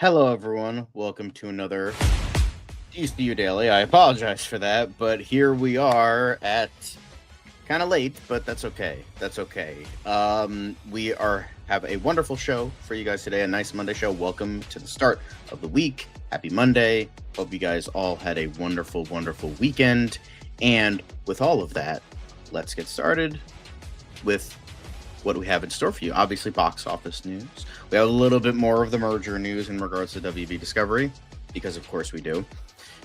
Hello, everyone. Welcome to another DCU Daily. I apologize for that, but here we are at kind of late, but that's okay. That's okay. We have a wonderful show for you guys today. A nice Monday show. Welcome to the start of the week. Happy Monday. Hope you guys all had a wonderful, wonderful weekend. And with all of that, let's get started with what we have in store for you. Obviously, box office news. We have a little bit more of the merger news in regards to WB Discovery, because of course we do.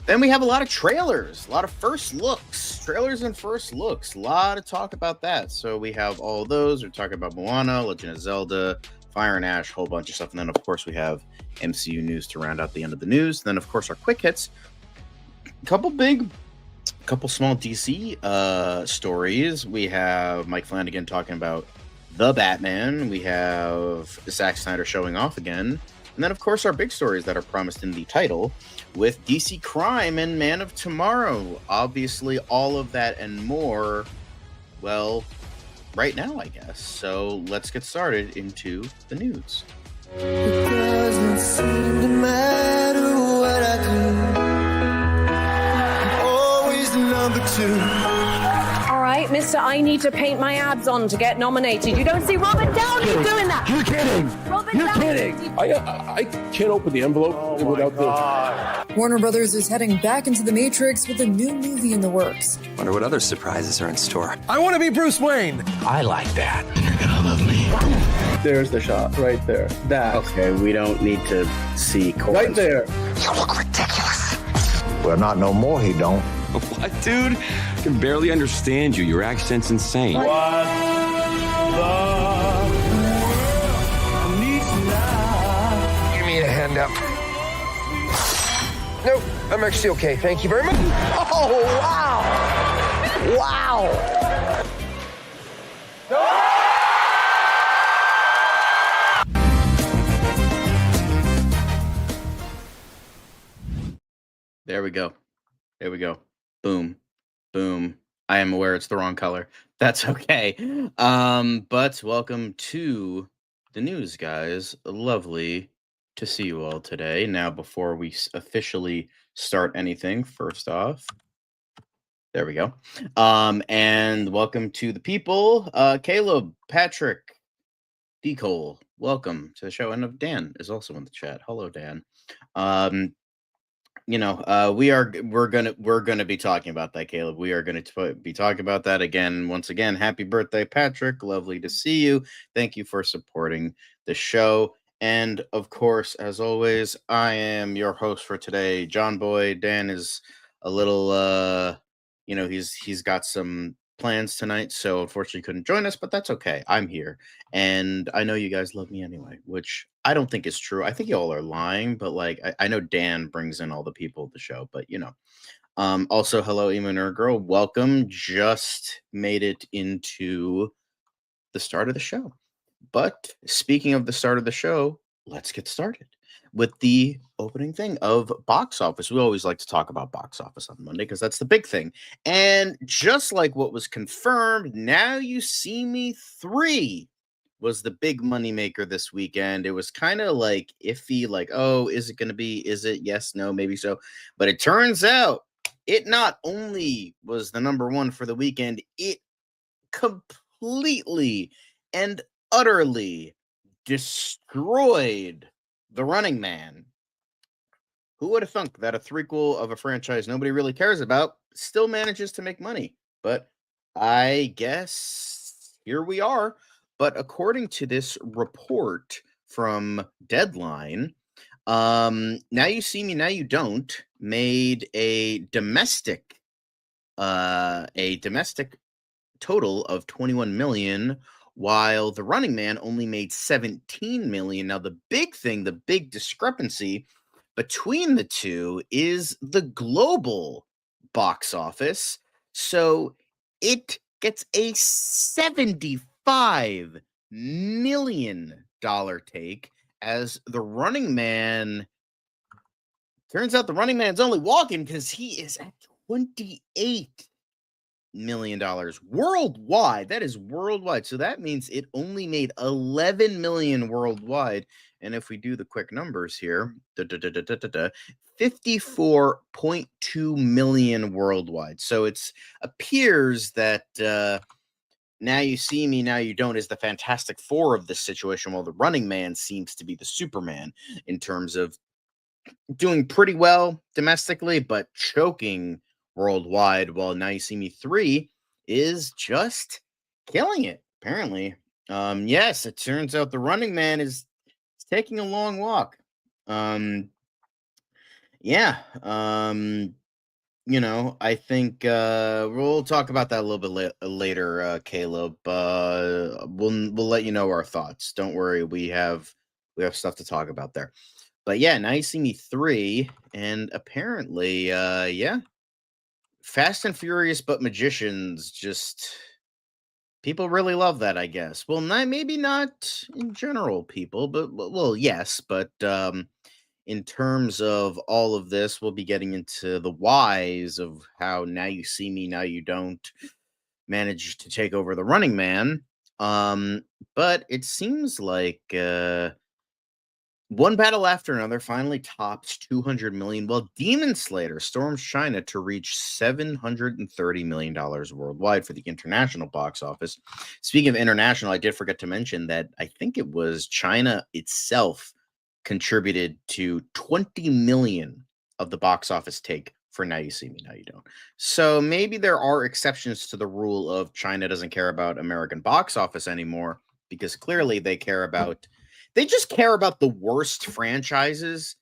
Then we have a lot of trailers, a lot of first looks, trailers and first looks, a lot of talk about that. So we have all of those. We're talking about Moana, Legend of Zelda, Fire and Ash, a whole bunch of stuff. And then, of course, we have MCU news to round out the end of the news. Then, of course, our quick hits. A couple small DC stories. We have Mike Flanagan talking about The Batman. We have Zack Snyder showing off again. And then, of course, our big stories that are promised in the title with DC Crime and Man of Tomorrow. Obviously, all of that and more, well, right now, I guess. So let's get started into the news. It doesn't seem to matter what I do. I'm always the number two. All right, mister, I need to paint my abs on to get nominated. You don't see Robert Downey doing that. You're kidding. You're kidding. I can't open the envelope without the... Warner Brothers is heading back into the Matrix with a new movie in the works. Wonder what other surprises are in store. I want to be Bruce Wayne. I like that. You're gonna love me. There's the shot right there. That. Okay, we don't need to see Right there. You look ridiculous. Well, not no more, he don't. What, dude? I can barely understand you. Your accent's insane. Give me a hand up. Nope, I'm actually okay. Thank you very much. Oh, wow. Wow. There we go. There we go. Boom. Boom. I am aware it's the wrong color. That's okay. But welcome to the news, guys. Lovely to see you all today. Now, before we officially start anything, first off, there we go. And welcome to the people. Caleb, Patrick, D. Cole, welcome to the show. And Dan is also in the chat. Hello, Dan. We're gonna be talking about that, Caleb. We are gonna be talking about that again. Once again, happy birthday, Patrick. Lovely to see you. Thank you for supporting the show. And of course, as always, I am your host for today, John Boy. Dan is a little he's got some plans tonight, so unfortunately couldn't join us, but that's okay. I'm here. And I know you guys love me anyway, which I don't think is true. I think y'all are lying, but like I know Dan brings in all the people of the show, but also hello, Emo Nerd Girl. Welcome. Just made it into the start of the show. But speaking of the start of the show, let's get started with the opening thing of box office. We always like to talk about box office on Monday because that's the big thing. And just like what was confirmed, Now You See Me 3 was the big moneymaker this weekend. It was kind of like iffy, like, oh, is it going to be? Is it? Yes, no, maybe so. But it turns out it not only was the number one for the weekend, it completely and utterly destroyed The Running Man. Who would have thunk that a threequel of a franchise nobody really cares about still manages to make money? But I guess here we are. But according to this report from Deadline, Now You See Me, Now You Don't made a domestic total of 21 million, while The Running Man only made 17 million. Now, the big discrepancy between the two is the global box office. So it gets a $75 million take, as The Running Man, turns out The Running Man's only walking because he is at 28 million worldwide. That is worldwide. So that means it only made 11 million worldwide. And if we do the quick numbers here, 54.2 million worldwide. So it appears that Now You See Me, Now You Don't is the Fantastic Four of this situation, while The Running Man seems to be the Superman in terms of doing pretty well domestically, but choking worldwide, while Now You See Me 3 is just killing it, apparently. Yes, it turns out The Running Man is taking a long walk. Yeah. I think we'll talk about that a little bit later, Caleb. We'll let you know our thoughts. Don't worry, we have stuff to talk about there. But yeah, Now You See Me 3, and apparently, yeah, Fast and Furious but magicians, just people really love that, I guess. Well, maybe not in general, people, but well, yes, but in terms of all of this, we'll be getting into the whys of how Now You See Me, Now You Don't manage to take over The Running Man. But it seems like one battle after another finally tops 200 million. Well, Demon Slayer storms China to reach $730 million worldwide for the international box office. Speaking of international, I did forget to mention that I think it was China itself contributed to 20 million of the box office take for Now You See Me, Now You Don't. So maybe there are exceptions to the rule of China doesn't care about American box office anymore, because clearly they just care about the worst franchises.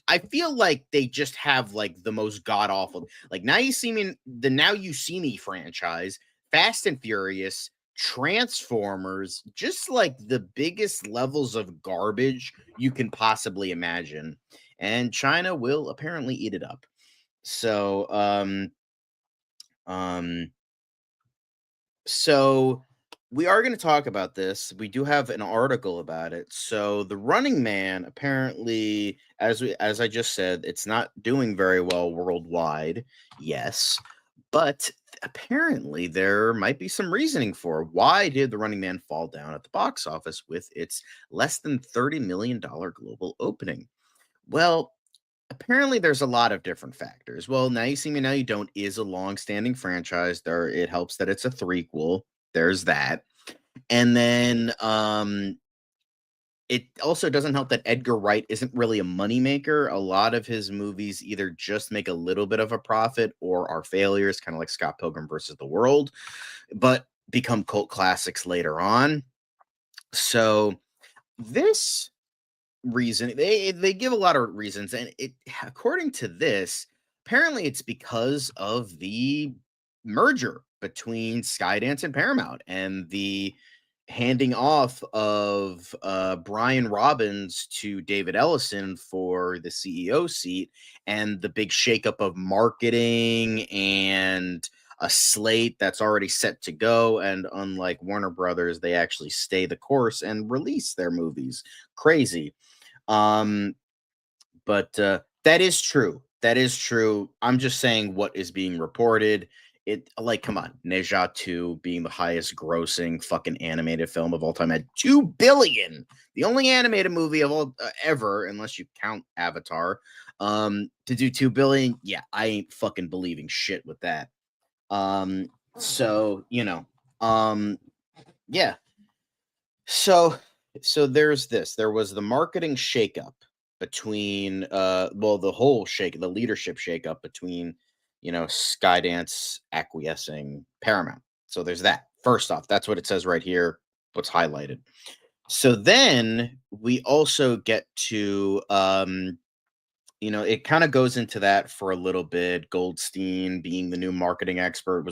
I feel like they just have like the most god awful, like Now You See Me, the Now You See Me franchise, Fast and Furious, Transformers, just like the biggest levels of garbage you can possibly imagine. And China will apparently eat it up. So, so we are going to talk about this. We do have an article about it. So The Running Man, apparently, as I just said, it's not doing very well worldwide. Yes, but apparently there might be some reasoning for why did The Running Man fall down at the box office with its less than $30 million global opening. Well, apparently there's a lot of different factors. Well, Now You See Me, Now You Don't is a long-standing franchise. It helps that it's a threequel. There's that. And then it also doesn't help that Edgar Wright isn't really a moneymaker. A lot of his movies either just make a little bit of a profit or are failures, kind of like Scott Pilgrim versus the World, but become cult classics later on. So this reason, they give a lot of reasons, and according to this, apparently it's because of the merger between Skydance and Paramount and the handing off of Brian Robbins to David Ellison for the CEO seat, and the big shakeup of marketing and a slate that's already set to go. And unlike Warner Brothers, they actually stay the course and release their movies. Crazy. But that is true. That is true. I'm just saying what is being reported. Come on, Neja 2 being the highest grossing fucking animated film of all time at 2 billion, the only animated movie of all ever, unless you count Avatar, to do 2 billion. Yeah, I ain't fucking believing shit with that. So, yeah. So there's this. There was the marketing shakeup between the leadership shakeup between Skydance acquiescing Paramount. So there's that. First off, that's what it says right here, what's highlighted. So then we also get to it kind of goes into that for a little bit. Goldstein, being the new marketing expert,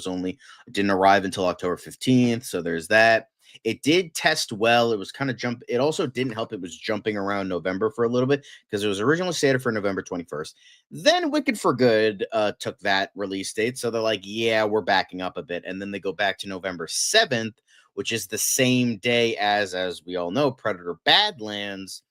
didn't arrive until October 15th. So there's that. It did test well. It was kind of it also didn't help. It was jumping around November for a little bit because it was originally slated for November 21st. Then Wicked for Good took that release date. So they're like, yeah, we're backing up a bit. And then they go back to November 7th, which is the same day as we all know, Predator Badlands.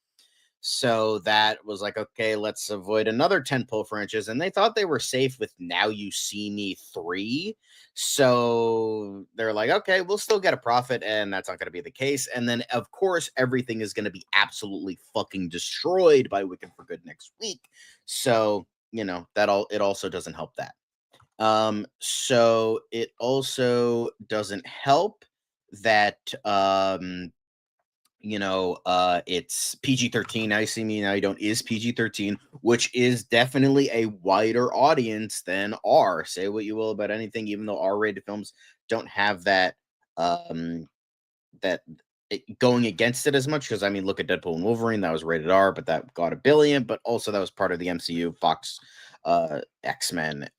So that was like, okay, let's avoid another tentpole franchise. And they thought they were safe with Now You See Me 3. So they're like, okay, we'll still get a profit, and that's not going to be the case. And then, of course, everything is going to be absolutely fucking destroyed by Wicked for Good next week. So, it also doesn't help that. So it also doesn't help that it's PG-13. Now You See Me, Now You Don't is PG-13, which is definitely a wider audience than R. Say what you will about anything, even though R-rated films don't have that going against it as much. Because look at Deadpool and Wolverine, that was rated R, but that got $1 billion. But also that was part of the MCU, Fox, X-Men,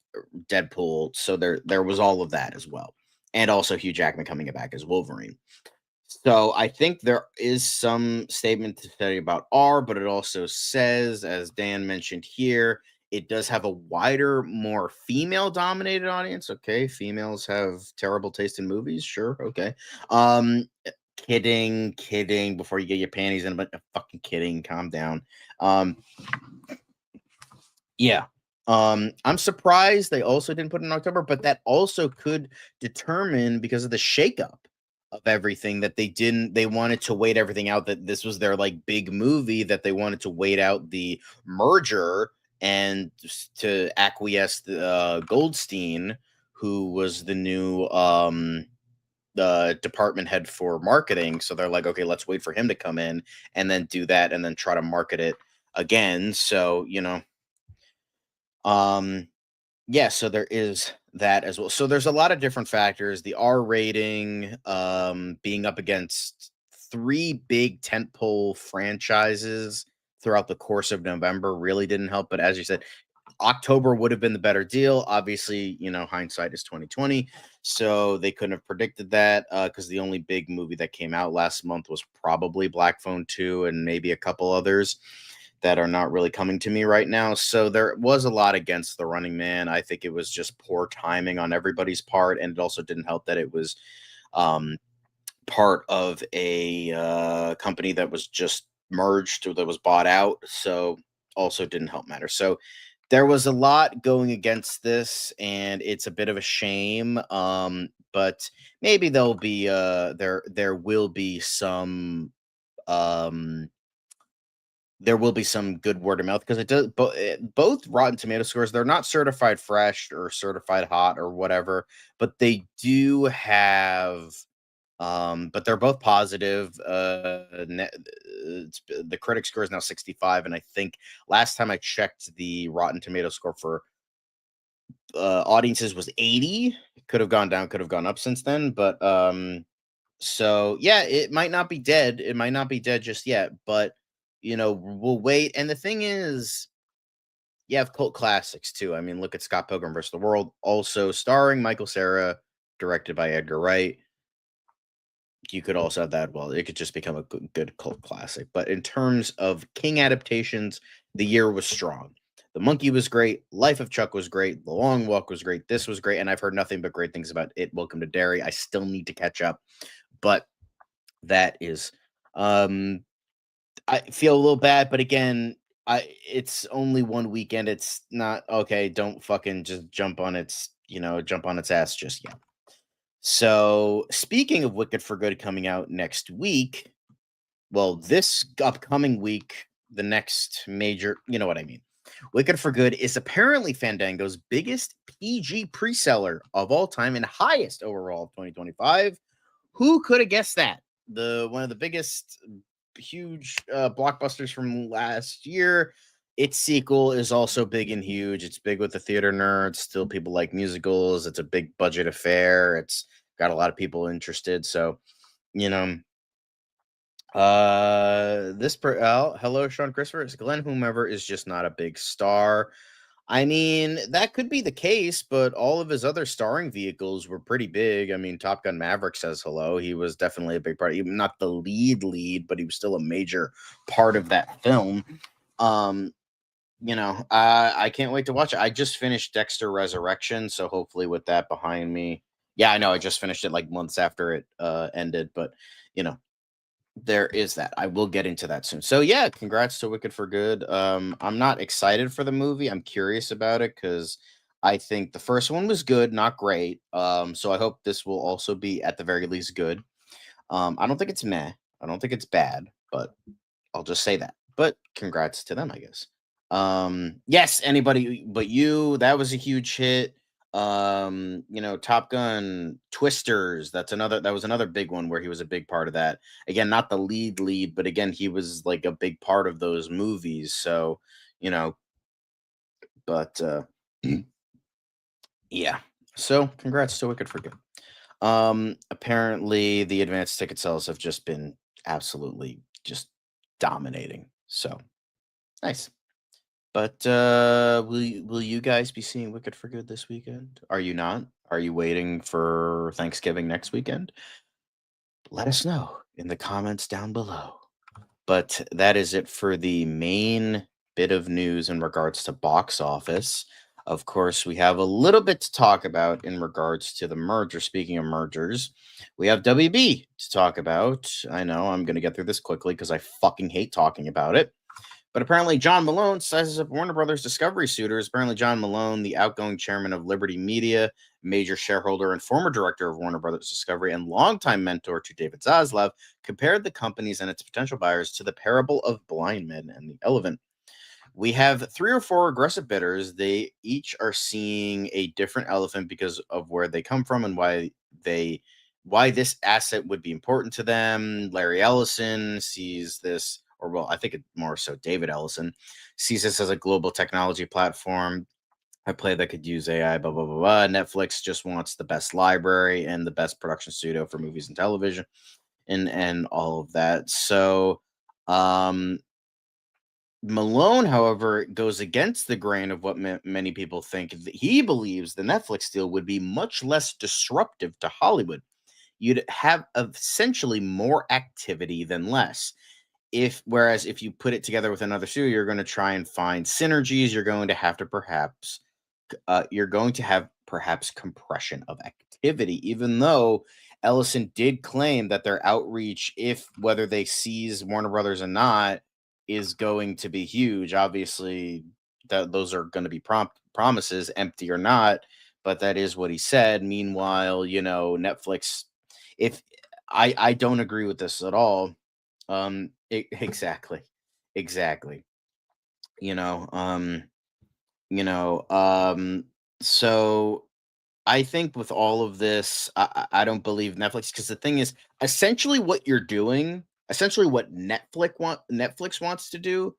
Deadpool. So there was all of that as well, and also Hugh Jackman coming back as Wolverine. So I think there is some statement to say about R, but it also says, as Dan mentioned here, it does have a wider, more female-dominated audience. Okay, females have terrible taste in movies. Sure, okay. Kidding. Before you get your panties in a bunch of fucking kidding. Calm down. Yeah. I'm surprised they also didn't put it in October, but that also could determine, because of the shakeup of everything, that they wanted to wait everything out, that this was their like big movie, that they wanted to wait out the merger and to acquiesce the Goldstein, who was the new the department head for marketing. So they're like, okay, let's wait for him to come in and then do that and then try to market it again. So, yeah, so there is that as well. So there's a lot of different factors. The R rating, being up against 3 big tentpole franchises throughout the course of November really didn't help. But as you said, October would have been the better deal. Obviously, hindsight is 2020, so they couldn't have predicted that, because the only big movie that came out last month was probably Black Phone 2 and maybe a couple others that are not really coming to me right now. So there was a lot against The Running Man. I think it was just poor timing on everybody's part, and it also didn't help that it was part of a company that was just merged or that was bought out. So also didn't help matter. So there was a lot going against this, and it's a bit of a shame. But maybe there'll be there will be some good word of mouth, because it does both Rotten Tomato scores, they're not certified fresh or certified hot or whatever, but they do have but they're both positive. The critic score is now 65, and I think last time I checked, the Rotten Tomato score for audiences was 80. Could have gone down, could have gone up since then, but so yeah, it might not be dead. It might not be dead just yet, but we'll wait. And the thing is, you have cult classics too. Look at Scott Pilgrim vs. the World, also starring Michael Cera, directed by Edgar Wright. You could also have that. Well, it could just become a good cult classic. But in terms of King adaptations, the year was strong. The Monkey was great. Life of Chuck was great. The Long Walk was great. This was great. And I've heard nothing but great things about it. Welcome to Derry. I still need to catch up. But that is, I feel a little bad. But again, it's only one weekend. It's not, okay, don't fucking just jump on its ass just yet. So, speaking of Wicked for Good coming out next week, well, this upcoming week, the next major, you know what I mean. Wicked for Good is apparently Fandango's biggest PG pre-seller of all time and highest overall of 2025. Who could have guessed that? One of the biggest, huge blockbusters from last year. Its sequel is also big and huge. It's big with the theater nerds. Still, people like musicals. It's a big budget affair. It's got a lot of people interested. So, hello, Sean Christopher. It's Glenn whomever is just not a big star. That could be the case, but all of his other starring vehicles were pretty big. Top Gun Maverick says hello. He was definitely a big part. Even not the lead, but he was still a major part of that film. I can't wait to watch it. I just finished Dexter Resurrection, so hopefully with that behind me. Yeah, I know I just finished it like months after it ended, but there is that. I will get into that soon. So yeah, congrats to Wicked for Good. I'm not excited for the movie. I'm curious about it because I think the first one was good, not great. So I hope this will also be at the very least good. I don't think it's meh. I don't think it's bad, but I'll just say that. But congrats to them, I guess. Yes, anybody but you, that was a huge hit. Top Gun, Twisters, that was another big one where he was a big part of that. Again, not the lead, but again, he was like a big part of those movies. So, you know, but yeah. So congrats to Wicked for Good. Apparently the advanced ticket sales have just been absolutely just dominating. So nice. But will you guys be seeing Wicked for Good this weekend? Are you not? Are you waiting for Thanksgiving next weekend? Let us know in the comments down below. But that is it for the main bit of news in regards to box office. Of course, we have a little bit to talk about in regards to the merger. Speaking of mergers, we have WB to talk about. I know I'm going to get through this quickly because I fucking hate talking about it. But apparently, John Malone sizes up Warner Brothers Discovery suitors. Apparently, John Malone, the outgoing chairman of Liberty Media, major shareholder and former director of Warner Brothers Discovery, and longtime mentor to David Zaslav, compared the companies and its potential buyers to the parable of blind men and the elephant. We have 3 or 4 aggressive bidders. They each are seeing a different elephant because of where they come from and why this asset would be important to them. Larry Ellison sees this, or well, I think it more so David Ellison sees this as a global technology platform. A play that could use AI, blah, blah, blah, blah. Netflix just wants the best library and the best production studio for movies and television and all of that. So Malone, however, goes against the grain of what many people think. He believes the Netflix deal would be much less disruptive to Hollywood. You'd have essentially more activity than less. Whereas if you put it together with another studio, you're going to try and find synergies. You're going to have perhaps compression of activity, even though Ellison did claim that their outreach, if whether they seize Warner Brothers or not, is going to be huge. Obviously, those are going to be promises, empty or not, but that is what he said. Meanwhile, Netflix, if I don't agree with this at all. Exactly. Exactly. You know, so I think with all of this, I don't believe Netflix, because the thing is, essentially what you're doing, essentially what Netflix wants to do,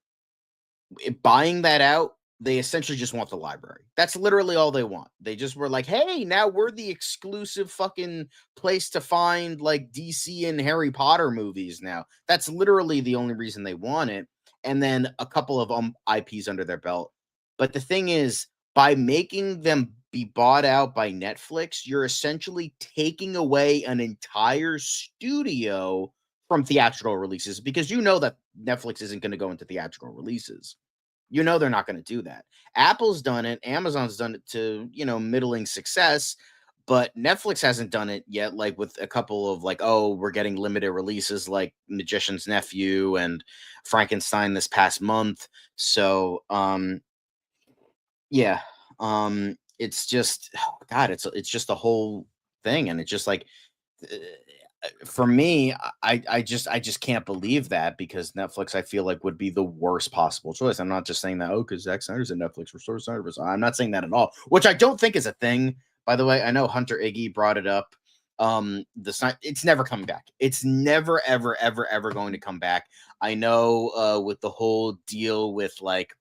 buying that out, they essentially just want the library. That's literally all they want. They just were like, hey, now we're the exclusive fucking place to find like DC and Harry Potter movies now. That's literally the only reason they want it. And then a couple of IPs under their belt. But the thing is, by making them be bought out by Netflix, you're essentially taking away an entire studio from theatrical releases, because you know that Netflix isn't going to go into theatrical releases. You know they're not going to do that. Apple's done it, Amazon's done it to, middling success, but Netflix hasn't done it yet, like with a couple of like, oh, we're getting limited releases like Magician's Nephew and Frankenstein this past month. So, yeah. It's just, oh God, it's just the whole thing, and it's just like, for me, I just can't believe that, because Netflix, I feel like, would be the worst possible choice. I'm not just saying that, because Zack Snyder's at Netflix, restore Snyder's. I'm not saying that at all, which I don't think is a thing, by the way. I know Hunter Iggy brought it up. It's never coming back. It's never, ever, ever, ever going to come back. I know with the whole deal with like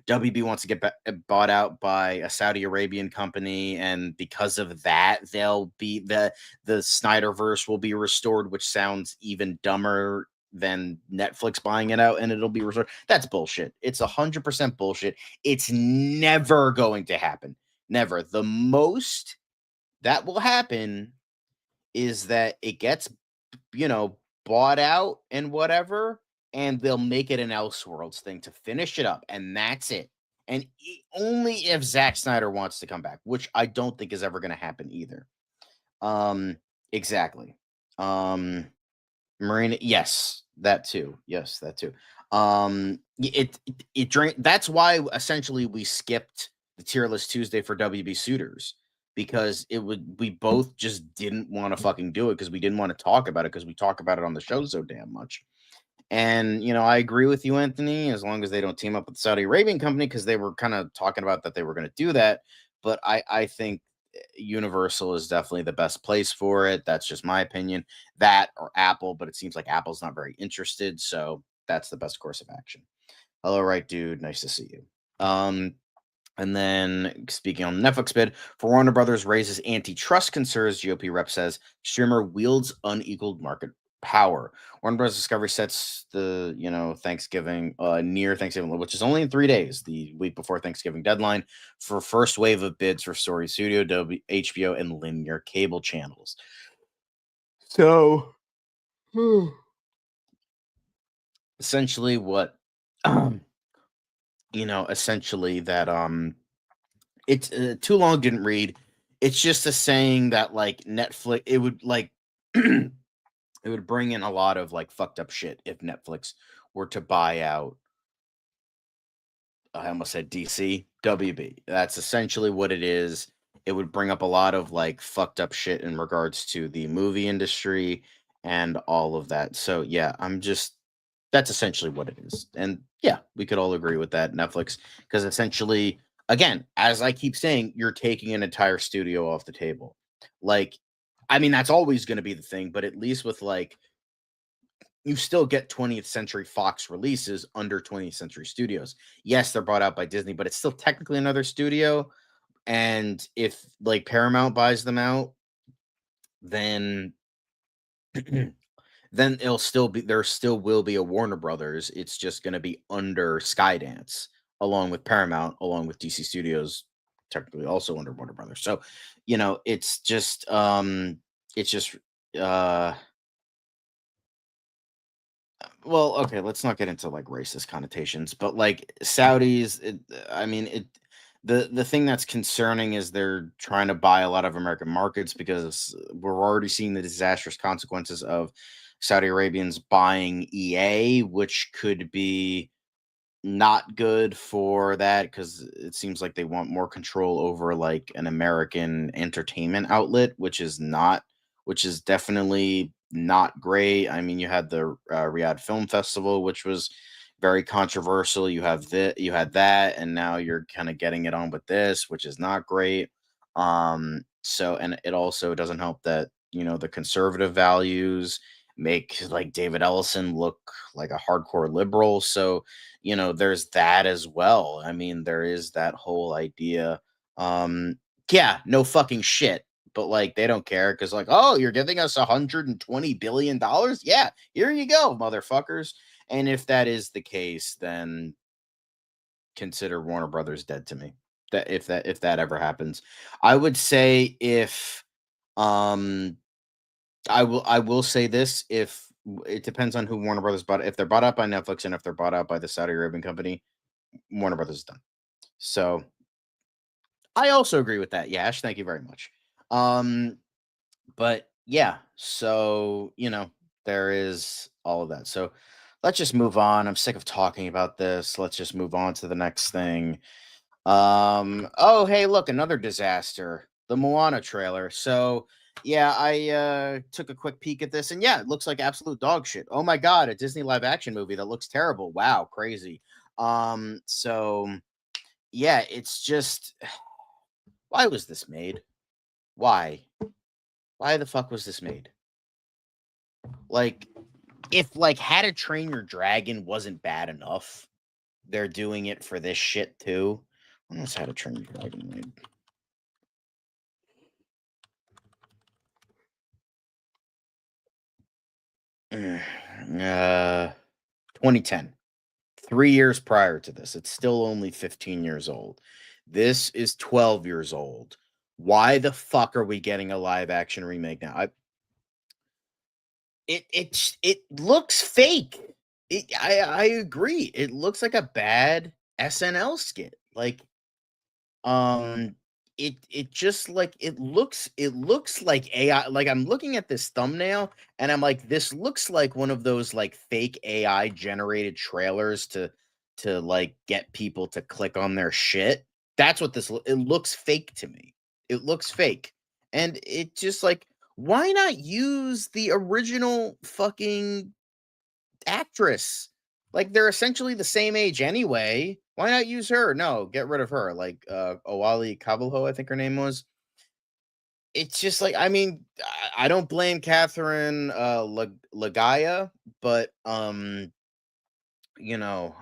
WB wants to get bought out by a Saudi Arabian company, and because of that, they'll be the Snyderverse will be restored, which sounds even dumber than Netflix buying it out and it'll be restored. That's bullshit. It's 100% bullshit. It's never going to happen. Never. The most that will happen is that it gets, bought out and whatever, and they'll make it an Elseworlds thing to finish it up, and that's it. And only if Zack Snyder wants to come back, which I don't think is ever going to happen either. Exactly. Marina, yes, that too. Yes, that too. It drain. That's why essentially we skipped the tier list Tuesday for WB suitors because we both just didn't want to fucking do it because we didn't want to talk about it because we talk about it on the show so damn much. And I agree with you, Anthony, as long as they don't team up with the Saudi Arabian company because they were kind of talking about that they were going to do that. But I think Universal is definitely the best place for it. That's just my opinion. That or Apple, but it seems like Apple's not very interested, so that's the best course of action. Hello, right, dude. Nice to see you. And then speaking on the Netflix bid, for Warner Brothers raises antitrust concerns, GOP rep says streamer wields unequaled market power. Warner Brothers Discovery sets the Thanksgiving near Thanksgiving, which is only in 3 days, the week before Thanksgiving deadline for first wave of bids for Story Studio, HBO, and linear cable channels. So, essentially, what essentially that it's too long didn't read. It's just a saying that like Netflix, it would like it would bring in a lot of like fucked up shit if Netflix were to buy out. I almost said DC, WB. That's essentially what it is. It would bring up a lot of like fucked up shit in regards to the movie industry and all of that. So yeah, that's essentially what it is. And yeah, we could all agree with that, Netflix, because essentially, again, as I keep saying, you're taking an entire studio off the table. Like, I mean, that's always going to be the thing, but at least with like, you still get 20th Century Fox releases under 20th Century Studios. Yes, they're bought out by Disney, but it's still technically another studio. And if like Paramount buys them out, then then there still will be a Warner Brothers. It's just going to be under Skydance, along with Paramount, along with DC Studios, technically also under Warner Brothers. So, it's just uh well, okay, let's not get into like racist connotations, but like Saudis, I mean, the thing that's concerning is they're trying to buy a lot of American markets because we're already seeing the disastrous consequences of Saudi Arabians buying EA, which could be not good for that because it seems like they want more control over like an American entertainment outlet, which is definitely not great. I mean, you had the Riyadh Film Festival, which was very controversial. You had that, and now you're kind of getting it on with this, which is not great. So, and it also doesn't help that the conservative values make like David Ellison look like a hardcore liberal. So, there's that as well. I mean, there is that whole idea. Yeah, no fucking shit. But like they don't care because like, oh, you're giving us $120 billion? Yeah, here you go, motherfuckers. And if that is the case, then consider Warner Brothers dead to me. That if that ever happens. I would say if I will say this, if it depends on who Warner Brothers bought. If they're bought out by Netflix and if they're bought out by the Saudi Arabian company, Warner Brothers is done. So I also agree with that, Yash. Thank you very much. But yeah, so there is all of that. So let's just move on. I'm sick of talking about this. Let's just move on to the next thing. Oh, hey, look, another disaster. The Moana trailer. So yeah, I took a quick peek at this, and yeah, it looks like absolute dog shit. Oh my god, a Disney live action movie that looks terrible. Wow, crazy. So yeah, it's just why was this made? Why? Why the fuck was this made? Like, if like How to Train Your Dragon wasn't bad enough, they're doing it for this shit too. When was How to Train Your Dragon made? Uh, 2010. 3 years prior to this. It's still only 15 years old. This is 12 years old. Why the fuck are we getting a live action remake now? It looks fake. I agree. It looks like a bad SNL skit. Like it just like it looks like AI. Like I'm looking at this thumbnail and I'm like, this looks like one of those like fake AI generated trailers to like get people to click on their shit. That's what it looks fake to me. It looks fake. And it just like, why not use the original fucking actress? Like they're essentially the same age anyway. Why not use her? No, get rid of her. Like Owali Kabalho, I think her name was. It's just like, I mean, I don't blame Catherine Lagaya, but you know,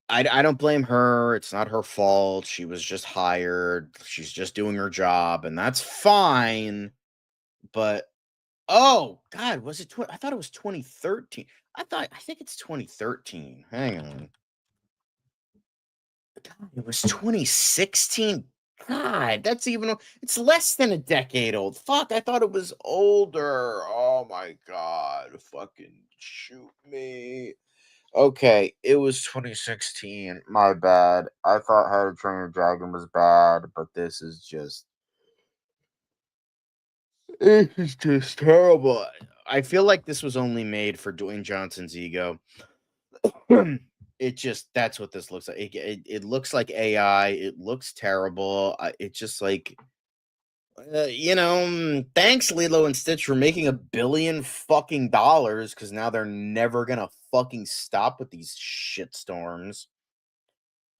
I don't blame her. It's not her fault. She was just hired. She's just doing her job, and that's fine. But oh God, was it? I thought it was 2013. I think it's 2013. Hang on. God, it was 2016. God, that's even. It's less than a decade old. Fuck, I thought it was older. Oh my God, fucking shoot me. Okay, it was 2016. My bad. I thought How to Train Your Dragon was bad, but this is just. It's just terrible. I feel like this was only made for Dwayne Johnson's ego. It just that's what this looks like. It looks like AI. It looks terrible. It's just like thanks Lilo and Stitch for making $1 billion fucking dollars because now they're never gonna fucking stop with these shit storms.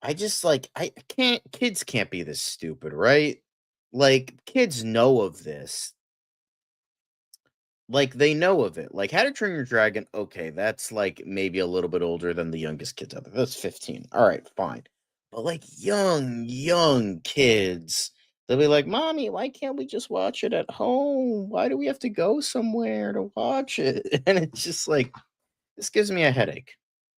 I just like I can't. Kids can't be this stupid, right? Like kids know of this. Like, they know of it. Like, How to Train Your Dragon, okay, that's, like, maybe a little bit older than the youngest kids out there. That's 15. Alright, fine. But, like, young kids, they'll be like, "Mommy, why can't we just watch it at home? Why do we have to go somewhere to watch it?" And it's just like, this gives me a headache.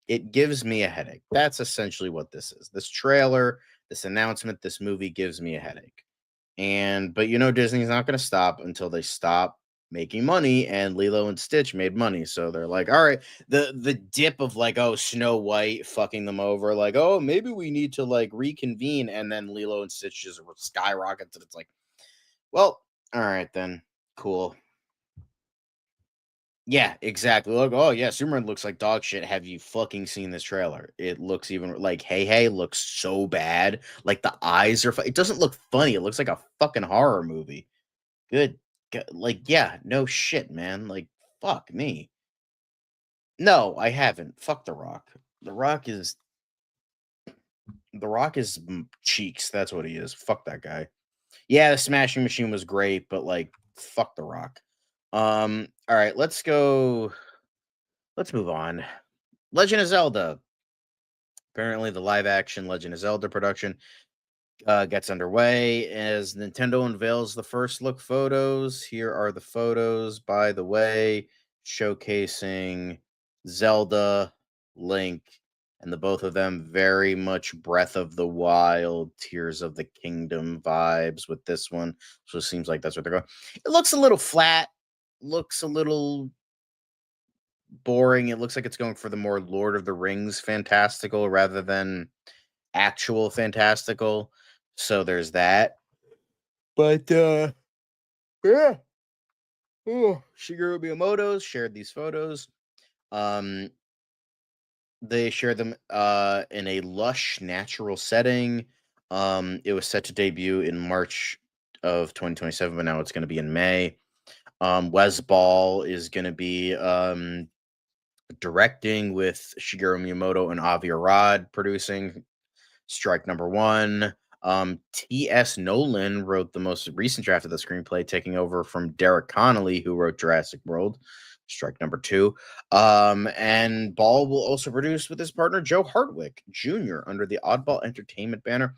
It gives me a headache. That's essentially what this is. This trailer, this announcement, this movie gives me a headache. But Disney's not going to stop until they stop making money, and Lilo and Stitch made money. So they're like, all right, the dip of like, oh, Snow White fucking them over, like, oh, maybe we need to like reconvene, and then Lilo and Stitch just skyrockets, and it's like, well, all right then, cool. Yeah, exactly. Look, oh yeah, Superman looks like dog shit. Have you fucking seen this trailer? It looks even like Hey looks so bad. Like the eyes are. It doesn't look funny. It looks like a fucking horror movie. Good. Like yeah, no shit, man. Like fuck me. No, I haven't. Fuck The Rock. The Rock is cheeks. That's what he is. Fuck that guy. Yeah, the Smashing Machine was great, but like fuck The Rock. All right, let's go. Let's move on. Legend of Zelda. Apparently, the live action Legend of Zelda production gets underway as Nintendo unveils the first look photos. Here are the photos, by the way, showcasing Zelda, Link, and the both of them very much Breath of the Wild, Tears of the Kingdom vibes with this one. So it seems like that's what they're going. It looks a little flat, looks a little boring. It looks like it's going for the more Lord of the Rings fantastical rather than actual fantastical. So there's that. But yeah. Oh, Shigeru Miyamoto shared these photos. They shared them in a lush natural setting. It was set to debut in March of 2027, but now it's going to be in May. Wes Ball is going to be directing with Shigeru Miyamoto and Avi Arad producing. Strike number one. T.S. Nolan wrote the most recent draft of the screenplay, taking over from Derek Connolly, who wrote Jurassic World. Strike number two. And Ball will also produce with his partner Joe Hardwick Jr. under the Oddball Entertainment banner.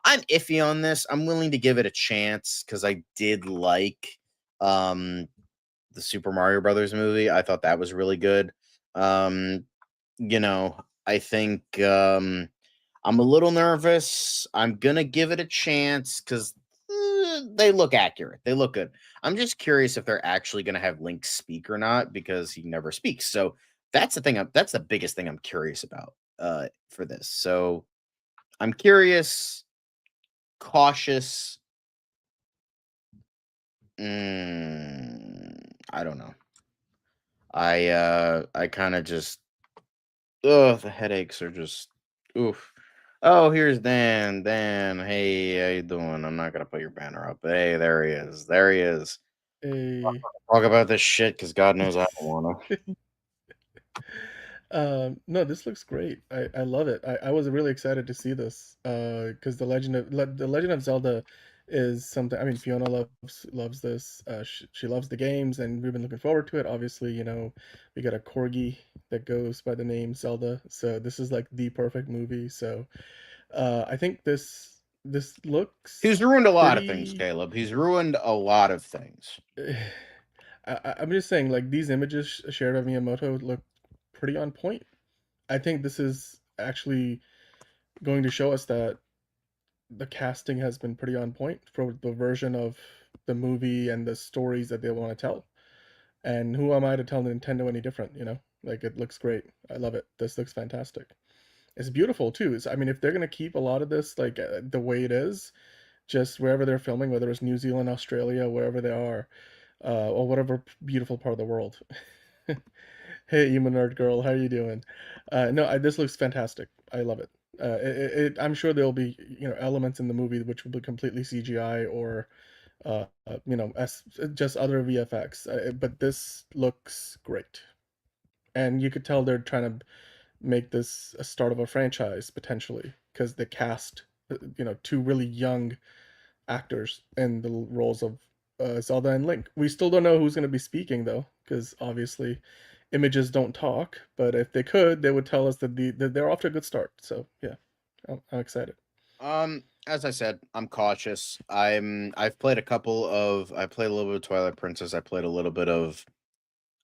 I'm iffy on this. I'm willing to give it a chance because I did like the Super Mario Brothers movie. I thought that was really good. I think I'm a little nervous. I'm gonna give it a chance because they look accurate. They look good. I'm just curious if they're actually gonna have Link speak or not because he never speaks. So that's the thing. That's the biggest thing I'm curious about for this. So I'm curious. cautious. I don't know. I kind of just the headaches are just oof. Oh, here's Dan. Dan, hey, how you doing? I'm not gonna put your banner up. Hey, there he is. There he is. A Talk about this shit because God knows I don't wanna. No, this looks great. I love it. I was really excited to see this because the Legend of Zelda is something. I mean, Fiona loves this. She loves the games, and we've been looking forward to it. Obviously, we got a corgi that goes by the name Zelda, so this is like the perfect movie. So I think this He's looks ruined a lot of things, pretty. Caleb. He's ruined a lot of things. I'm just saying, like these images shared of Miyamoto look pretty on point. I think this is actually going to show us that the casting has been pretty on point for the version of the movie and the stories that they want to tell. And who am I to tell Nintendo any different, Like it looks great. I love it. This looks fantastic. It's beautiful too. I mean, if they're going to keep a lot of this like the way it is, just wherever they're filming, whether it's New Zealand, Australia, wherever they are, or whatever beautiful part of the world. Hey, Emo Nerd Girl, how you doing? No, this looks fantastic. I love it. I'm sure there'll be elements in the movie which will be completely CGI or as just other VFX. But this looks great, and you could tell they're trying to make this a start of a franchise potentially because they cast two really young actors in the roles of Zelda and Link. We still don't know who's going to be speaking though, because obviously images don't talk. But if they could, they would tell us that they're off to a good start. So yeah, I'm excited. As I said, I'm cautious. I've played I played a little bit of Twilight Princess. I played a little bit of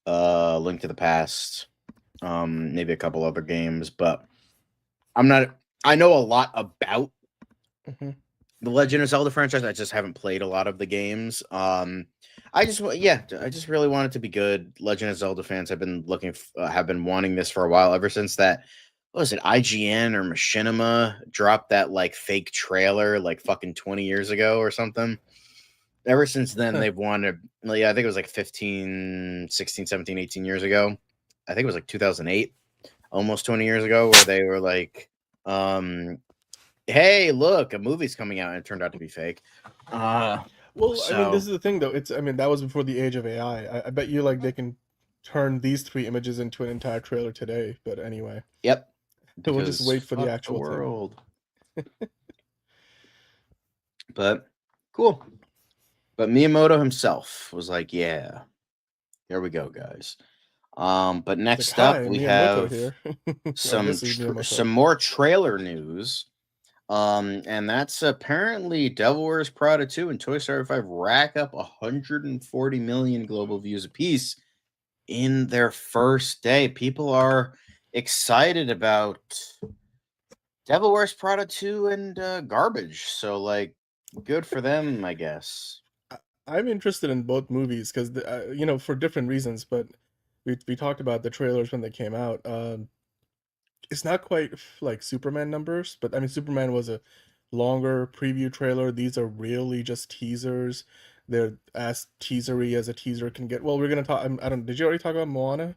Link to the Past. Maybe a couple other games, but I'm not. I know a lot about Hmm. the Legend of Zelda franchise. I just haven't played a lot of the games. I just really want it to be good. Legend of Zelda fans have been wanting this for a while, ever since that. What was it, IGN or Machinima dropped that like fake trailer like fucking 20 years ago or something. Ever since then, they've wanted, yeah, I think it was like 15, 16, 17, 18 years ago. I think it was like 2008, almost 20 years ago, where they were like, hey, look, a movie's coming out, and it turned out to be fake. Well, I mean, this So, is the thing though. I mean, that was before the age of AI. I bet you like they can turn these three images into an entire trailer today. But anyway, yep, we'll just because wait for the fuck the actual thing. world. But cool. But Miyamoto himself was like, yeah, here we go, guys. But It's like, next hi, up we Miyamoto have here. Or some this is Miyamoto. some more trailer news. And that's apparently Devil Wears Prada 2 and Toy Story 5 rack up 140 million global views apiece in their first day. People are excited about Devil Wears Prada 2 and Garbage. So, like, good for them, I guess. I'm interested in both movies because for different reasons. But we talked about the trailers when they came out. It's not quite like Superman numbers, but I mean Superman was a longer preview trailer. These are really just teasers. They're as teasery as a teaser can get. Well, we're gonna talk. I don't. Did you already talk about Moana?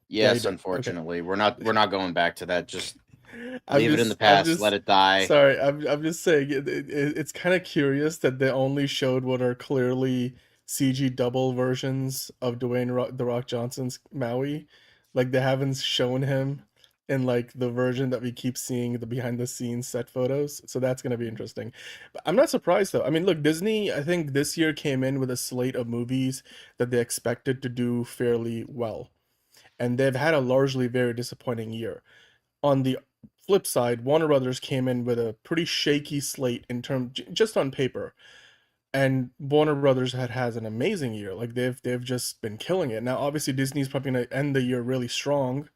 Yeah, you Yes, did. Okay. unfortunately. We're not going back to that. Just I'm leave it in the just. I'm past, let just. it die. Sorry. I'm just saying. It's kind of curious that they only showed what are clearly CG double versions of The Rock Johnson's Maui. Like they haven't shown him in like the version that we keep seeing the behind the scenes set photos. So that's gonna be interesting. But I'm not surprised though. I mean, look, Disney, I think this year came in with a slate of movies that they expected to do fairly well. And they've had a largely very disappointing year. On the flip side, Warner Brothers came in with a pretty shaky slate in just on paper. And Warner Brothers has an amazing year. Like they've just been killing it. Now, obviously, Disney's probably gonna end the year really strong.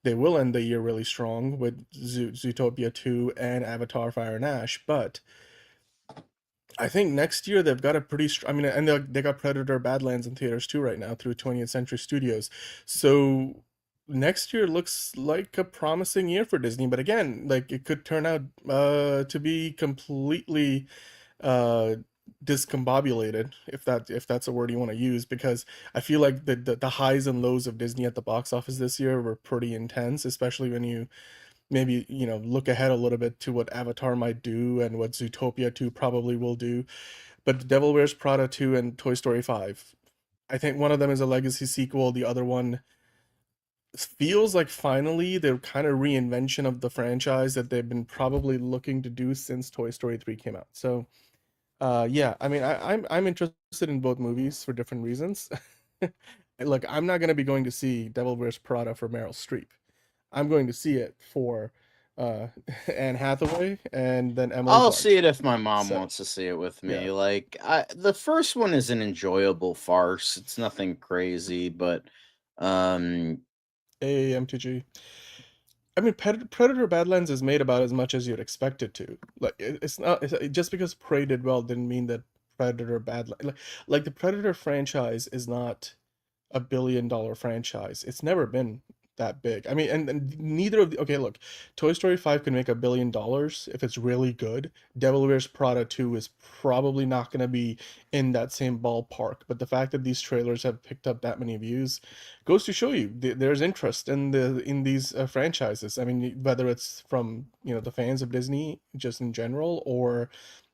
They will end the year really strong with Zootopia 2 and Avatar: Fire and Ash. But I think next year they've got a pretty. I mean, and they got Predator: Badlands in theaters too right now through 20th Century Studios. So next year looks like a promising year for Disney, but again, like it could turn out to be completely uh discombobulated, if that's a word you want to use, because I feel like the highs and lows of Disney at the box office this year were pretty intense, especially when you maybe, look ahead a little bit to what Avatar might do and what Zootopia 2 probably will do. But Devil Wears Prada 2 and Toy Story 5, I think one of them is a legacy sequel, the other one feels like finally they're kind of reinvention of the franchise that they've been probably looking to do since Toy Story 3 came out. So yeah, I mean, I'm interested in both movies for different reasons. Look, I'm not gonna be going to see Devil Wears Prada for Meryl Streep. I'm going to see it for uh Anne Hathaway and then Emily I'll Blunt. see it if my mom So wants to see it with me. yeah, Like, the first one is an enjoyable farce. It's nothing crazy, but um, AMTG. I mean, Predator Badlands is made about as much as you'd expect it to. Like, it's not just because Prey did well didn't mean that Predator Badlands, like the Predator franchise is not a $1 billion franchise. It's never been that big. I mean, and neither of the, okay, look, Toy Story 5 can make $1 billion if it's really good. Devil Wears Prada 2 is probably not going to be in that same ballpark. But the fact that these trailers have picked up that many views goes to show you there's interest in these franchises. I mean, whether it's from, the fans of Disney just in general, or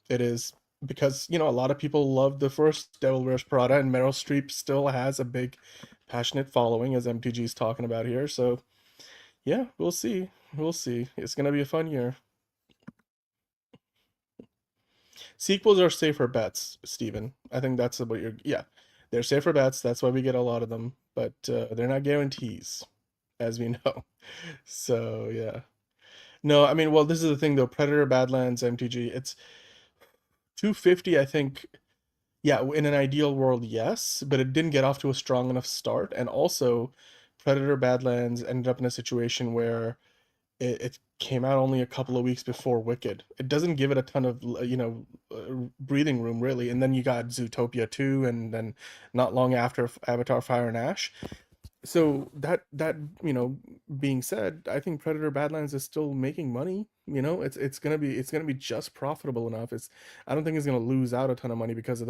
it is because, a lot of people love the first Devil Wears Prada, and Meryl Streep still has a big, passionate following, as MTG is talking about here. So, yeah, we'll see. We'll see. It's going to be a fun year. Sequels are safer bets, Steven. I think that's what yeah, they're safer bets. That's why we get a lot of them, but they're not guarantees, as we know. So, yeah. No, I mean, well, this is the thing, though. Predator Badlands, MTG, it's 250, I think. Yeah, in an ideal world, yes, but it didn't get off to a strong enough start. And also, Predator Badlands ended up in a situation where it came out only a couple of weeks before Wicked. It doesn't give it a ton of, breathing room, really. And then you got Zootopia 2, and then not long after Avatar Fire and Ash. So that being said, I think Predator Badlands is still making money. It's gonna be just profitable enough. I don't think it's gonna lose out a ton of money because of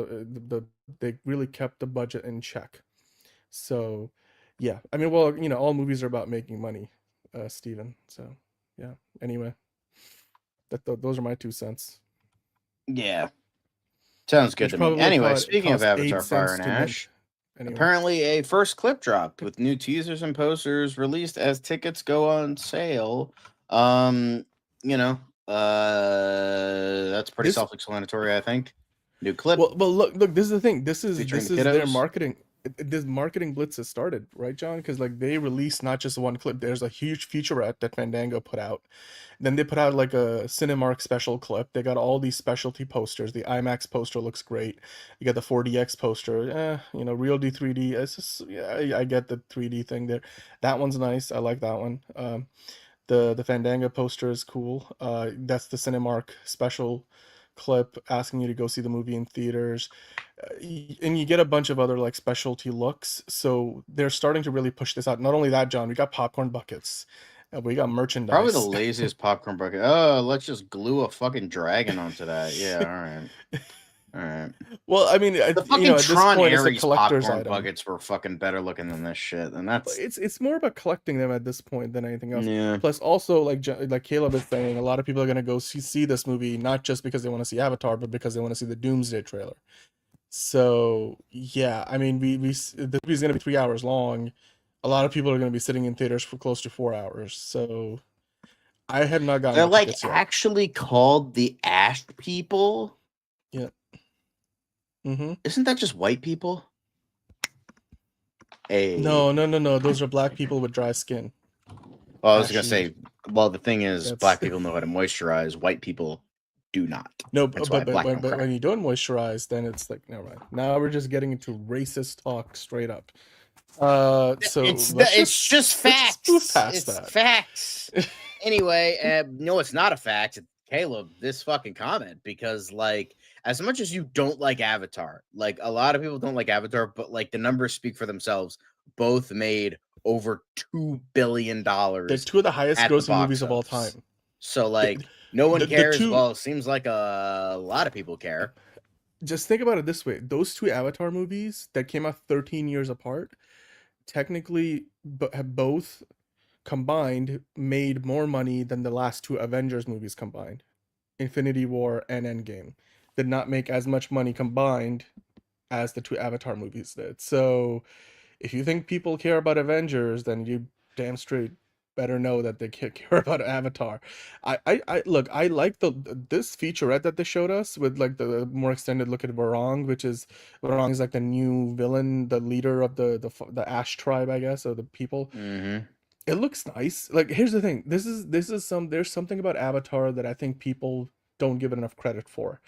they really kept the budget in check. So yeah, I mean, well, all movies are about making money, Steven. So yeah. Anyway, those are my 2 cents. yeah, sounds good Which to me. probably Anyway, speaking of cost Avatar 8 Fire cents and to mint. Ash, Anyway, apparently a first clip dropped with new teasers and posters released as tickets go on sale. You know, that's pretty this self-explanatory, I think. New clip well, look, this is the thing. This featuring is the their kiddos. marketing. This marketing blitz has started, right, John? Because like they released not just one clip. There's a huge featurette that Fandango put out. Then they put out like a Cinemark special clip. They got all these specialty posters. The IMAX poster looks great. You got the 4DX poster. Real D 3D. It's just, yeah, I get the 3D thing there. That one's nice. I like that one. The Fandango poster is cool. That's the Cinemark special clip asking you to go see the movie in theaters. And you get a bunch of other like specialty looks. So they're starting to really push this out. Not only that, John, we got popcorn buckets. We got merchandise. Probably the laziest popcorn bucket. Oh, let's just glue a fucking dragon onto that. Yeah, all right. All right. Well, I mean, The fucking at this Tron point, it's a Ares collector's popcorn item. buckets were fucking better looking than this shit, and that's It's more about collecting them at this point than anything else. yeah. Plus, also like Caleb is saying, a lot of people are gonna go see this movie not just because they want to see Avatar, but because they want to see the Doomsday trailer. So yeah, I mean, the movie's gonna be 3 hours long. A lot of people are gonna be sitting in theaters for close to 4 hours. So I have not gotten They're my like tickets yet. actually called the Ash people. Yeah. Mm-hmm. Isn't that just white people? Hey. No. Those are black people with dry skin. Well, I was gonna Ashy. say. Well, the thing is, That's- black people know how to moisturize. White people do not. No, That's but why black don't crack. when you don't moisturize, then it's like, never mind. Now we're just getting into racist talk straight up. So It's just facts. Move past It's that. facts. Anyway, no, it's not a fact. Caleb, this fucking comment, because like, as much as you don't like Avatar, like a lot of people don't like Avatar, but like the numbers speak for themselves. Both made over $2 billion They're two of the highest at the grossing movies box of all office. time. So, The, like, no one the cares. two, Well, it seems like a lot of people care. just think about it this way: those two Avatar movies that came out 13 years apart, technically, have both combined made more money than the last two Avengers movies combined. Infinity War and Endgame did not make as much money combined as the two Avatar movies did. So if you think people care about Avengers, then you damn straight better know that they care about Avatar. I look, I like this featurette that they showed us with like the more extended look at Varong is like the new villain, the leader of the Ash tribe, I guess, or the people. Mm-hmm. It looks nice. Like, here's the thing. There's something about Avatar that I think people don't give it enough credit for.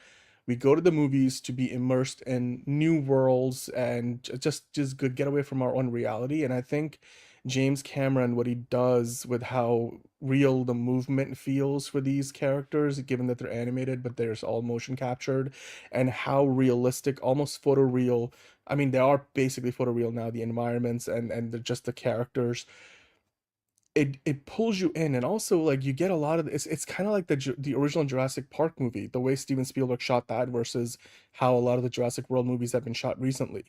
We go to the movies to be immersed in new worlds and just good get away from our own reality. And I think James Cameron, what he does with how real the movement feels for these characters, given that they're animated, but there's all motion captured, and how realistic, almost photoreal. I mean, they are basically photoreal now, the environments just the characters. It pulls you in, and also like you get a lot of it's kind of like the original Jurassic Park movie, the way Steven Spielberg shot that versus how a lot of the Jurassic World movies have been shot recently.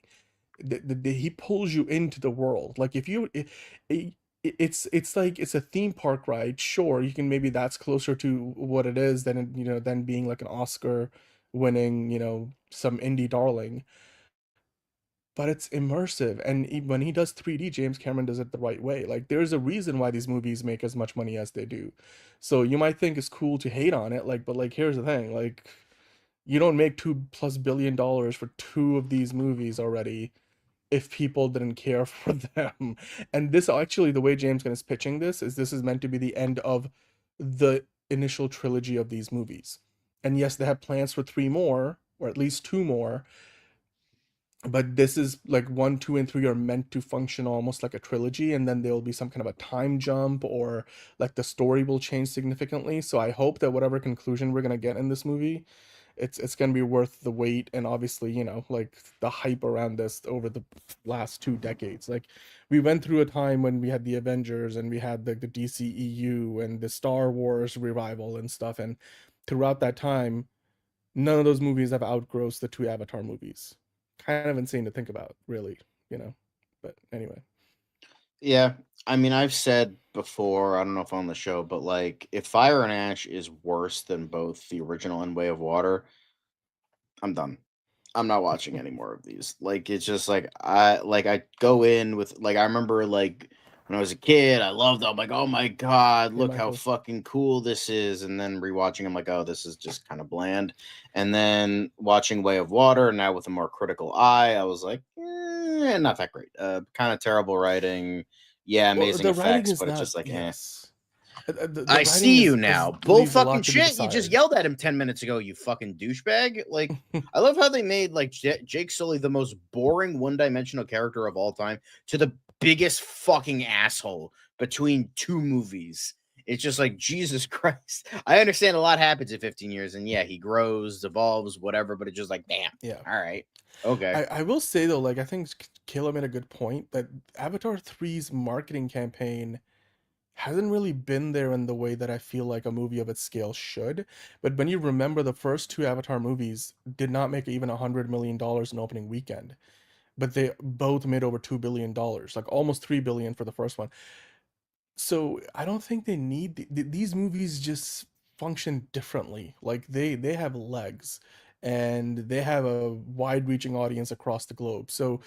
He pulls you into the world. Like if you it's like it's a theme park ride. Sure, you can, maybe that's closer to what it is than than being like an Oscar winning, some indie darling, but it's immersive. And when he does 3D, James Cameron does it the right way. Like, there's a reason why these movies make as much money as they do. So you might think it's cool to hate on it, like, but like, here's the thing, like, you don't make $2+ billion for two of these movies already if people didn't care for them. And this, actually, the way James Gunn is pitching this is meant to be the end of the initial trilogy of these movies. And yes, they have plans for three more, or at least two more, but this is like 1, 2, and 3 are meant to function almost like a trilogy, and then there will be some kind of a time jump, or like the story will change significantly. So I hope that whatever conclusion we're gonna get in this movie, it's gonna be worth the wait. And obviously, like the hype around this over the last 2 decades. Like, we went through a time when we had the Avengers and we had the DCEU and the Star Wars revival and stuff, and throughout that time, none of those movies have outgrossed the two Avatar movies. Kind of insane to think about, really, but anyway. Yeah, I mean, I've said before, I don't know if on the show, but like, if Fire and Ash is worse than both the original and Way of Water, I'm done. I'm not watching any more of these. Like, it's just like I go in with, like, I remember like when I was a kid, I loved. I'm like, oh my god, Hey, look how Michael. fucking cool this is. And then rewatching, I'm like, oh, this is just kind of bland. And then watching Way of Water now with a more critical eye, I was like, not that great. Kind of terrible writing. Yeah, Well, amazing the writing effects, is but it's not, just like, eh. yes. The I writing see you is now. Bull leaves a lot fucking to be shit. You just desired. yelled at him 10 minutes ago, you fucking douchebag. Like, I love how they made like Jake Sully the most boring one-dimensional character of all time to the biggest fucking asshole between two movies. It's just like, Jesus Christ. I understand a lot happens in 15 years, and yeah, he grows, evolves, whatever, but it's just like, damn. Yeah. All right. Okay. I will say though, like, I think Kayla made a good point that Avatar 3's marketing campaign hasn't really been there in the way that I feel like a movie of its scale should. But when you remember, the first two Avatar movies did not make even $100 million in opening weekend, but they both made over $2 billion, like almost $3 billion for the first one. So I don't think they need these movies. Just function differently. Like, they have legs, and they have a wide-reaching audience across the globe. So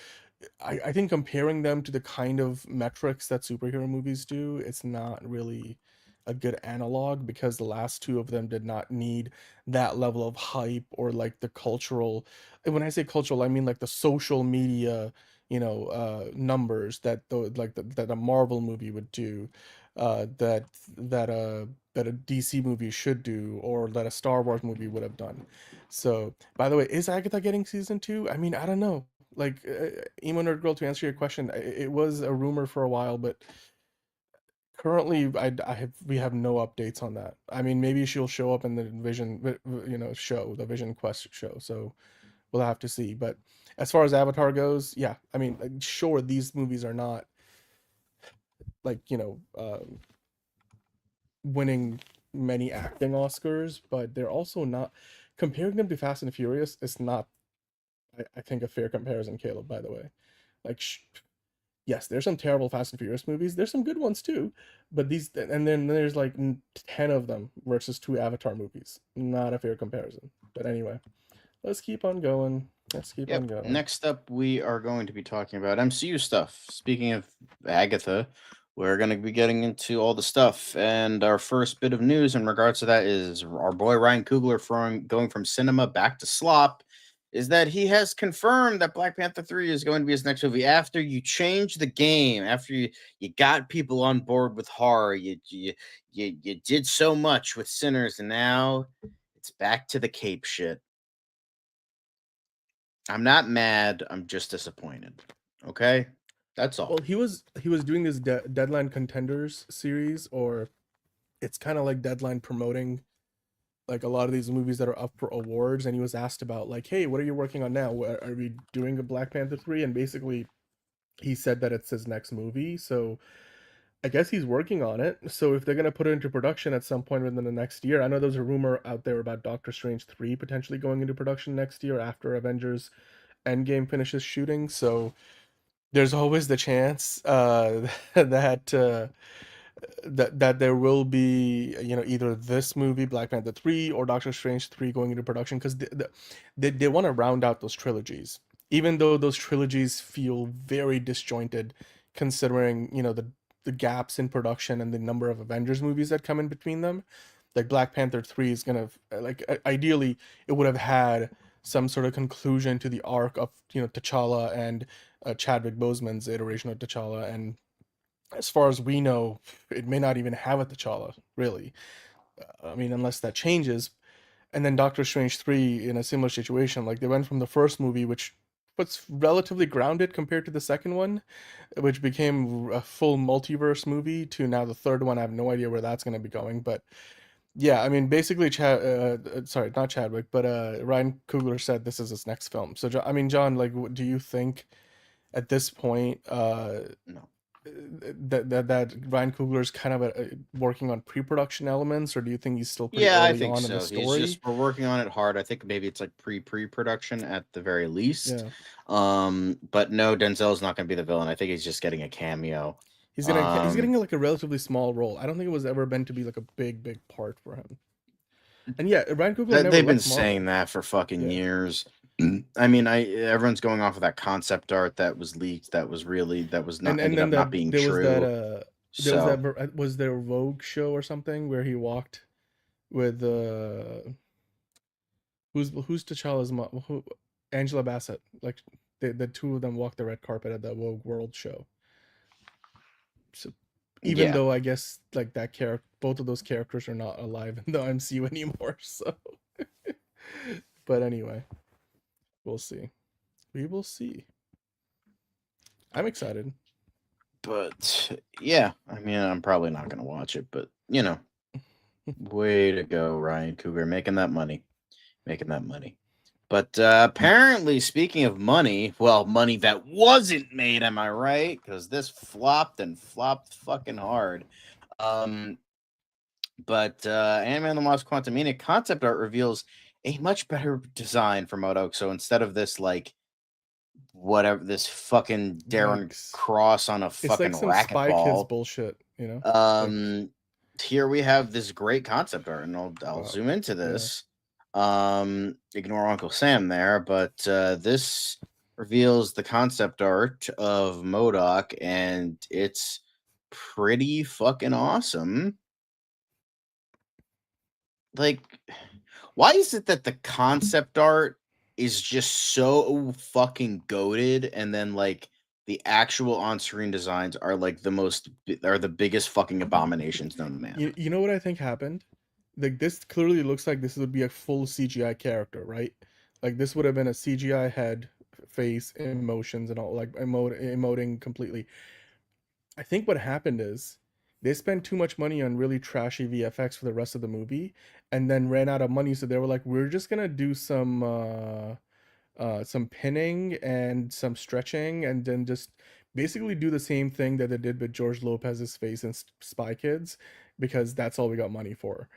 I think comparing them to the kind of metrics that superhero movies do, it's not really a good analog, because the last two of them did not need that level of hype, or like the cultural, and when I say cultural, I mean like the social media, numbers that that a Marvel movie would do, that that a DC movie should do, or that a Star Wars movie would have done. So, by the way, is Agatha getting season 2? I mean, I don't know. Like, Emo Nerd Girl, to answer your question, it was a rumor for a while, but currently we have no updates on that. I mean, maybe she'll show up in the Vision, show, the Vision Quest show. So we'll have to see. But as far as Avatar goes, yeah, I mean, sure, these movies are not like, winning many acting Oscars, but they're also not, comparing them to Fast and Furious is not, I think, a fair comparison, Caleb, by the way. Like, yes, there's some terrible Fast and Furious movies. There's some good ones too, but and then there's like 10 of them versus 2 Avatar movies. Not a fair comparison. But anyway, let's keep on going. Yep. Next up, we are going to be talking about MCU stuff. Speaking of Agatha, we're going to be getting into all the stuff. And our first bit of news in regards to that is our boy Ryan Coogler going from cinema back to slop. Is that he has confirmed that Black Panther 3 is going to be his next movie after you change the game, after you got people on board with horror. You did so much with Sinners, and now it's back to the cape shit. I'm not mad. I'm just disappointed. Okay, that's all. Well, he was doing this Deadline Contenders series, or it's kind of like Deadline promoting like a lot of these movies that are up for awards, and he was asked about like, hey, what are you working on now? Are we doing a Black Panther 3? And basically he said that it's his next movie, so I guess he's working on it. So if they're going to put it into production at some point within the next year, I know there's a rumor out there about Doctor Strange 3 potentially going into production next year after Avengers Endgame finishes shooting, so there's always the chance that there will be, either this movie Black Panther 3 or Doctor Strange 3 going into production, because they want to round out those trilogies, even though those trilogies feel very disjointed considering the gaps in production and the number of Avengers movies that come in between them. Like Black Panther 3 is gonna, like, ideally it would have had some sort of conclusion to the arc of T'Challa and Chadwick Boseman's iteration of T'Challa, and as far as we know, it may not even have a T'Challa, really. I mean, unless that changes. And then Doctor Strange 3 in a similar situation. Like, they went from the first movie, which was relatively grounded compared to the second one, which became a full multiverse movie, to now the third one. I have no idea where that's going to be going. But yeah, I mean, basically, sorry, not Chadwick, but Ryan Coogler said this is his next film. So, I mean, John, like, do you think at this point, No. that Ryan Coogler's kind of working on pre-production elements, or do you think he's still pretty I early think on in so. the story? We're working on it hard. I think maybe it's like pre-production at the very least. Yeah. But no, Denzel's not going to be the villain. I think he's just getting a cameo. He's getting like a relatively small role. I don't think it was ever meant to be like a big part for him. And yeah, Ryan Coogler never They've been left Marvel. saying that for fucking Yeah. years. I mean, everyone's going off of that concept art that was leaked. That was not ended up not being true. Was there a Vogue show or something where he walked with who's T'Challa's mom? Angela Bassett. Like the two of them walked the red carpet at the Vogue World show. So even though I guess like that both of those characters are not alive in the MCU anymore, so but anyway, we'll see. We will see. I'm excited. But yeah, I mean, I'm probably not going to watch it, but way to go, Ryan Coogler, making that money. But apparently, speaking of money, well, money that wasn't made, am I right? Because this flopped fucking hard. But Ant-Man and the Wasp: Quantumania concept art reveals a much better design for MODOK. So instead of this, like, whatever, this fucking Darren Cross on a fucking it's like some Spy Kids bullshit, here we have this great concept art, and I'll zoom into this. Ignore Uncle Sam there, but this reveals the concept art of MODOK, and it's pretty fucking awesome. Like, why is it that the concept art is just so fucking goated, and then like the actual on-screen designs are like the biggest fucking abominations known to man? You know what I think happened? Like, this clearly looks like this would be a full CGI character, right? Like, this would have been a CGI head, face, emotions, and all, like emoting completely. I think what happened is they spent too much money on really trashy VFX for the rest of the movie, and then ran out of money, so they were like, we're just gonna do some pinning and some stretching, and then just basically do the same thing that they did with George Lopez's face in Spy Kids, because that's all we got money for.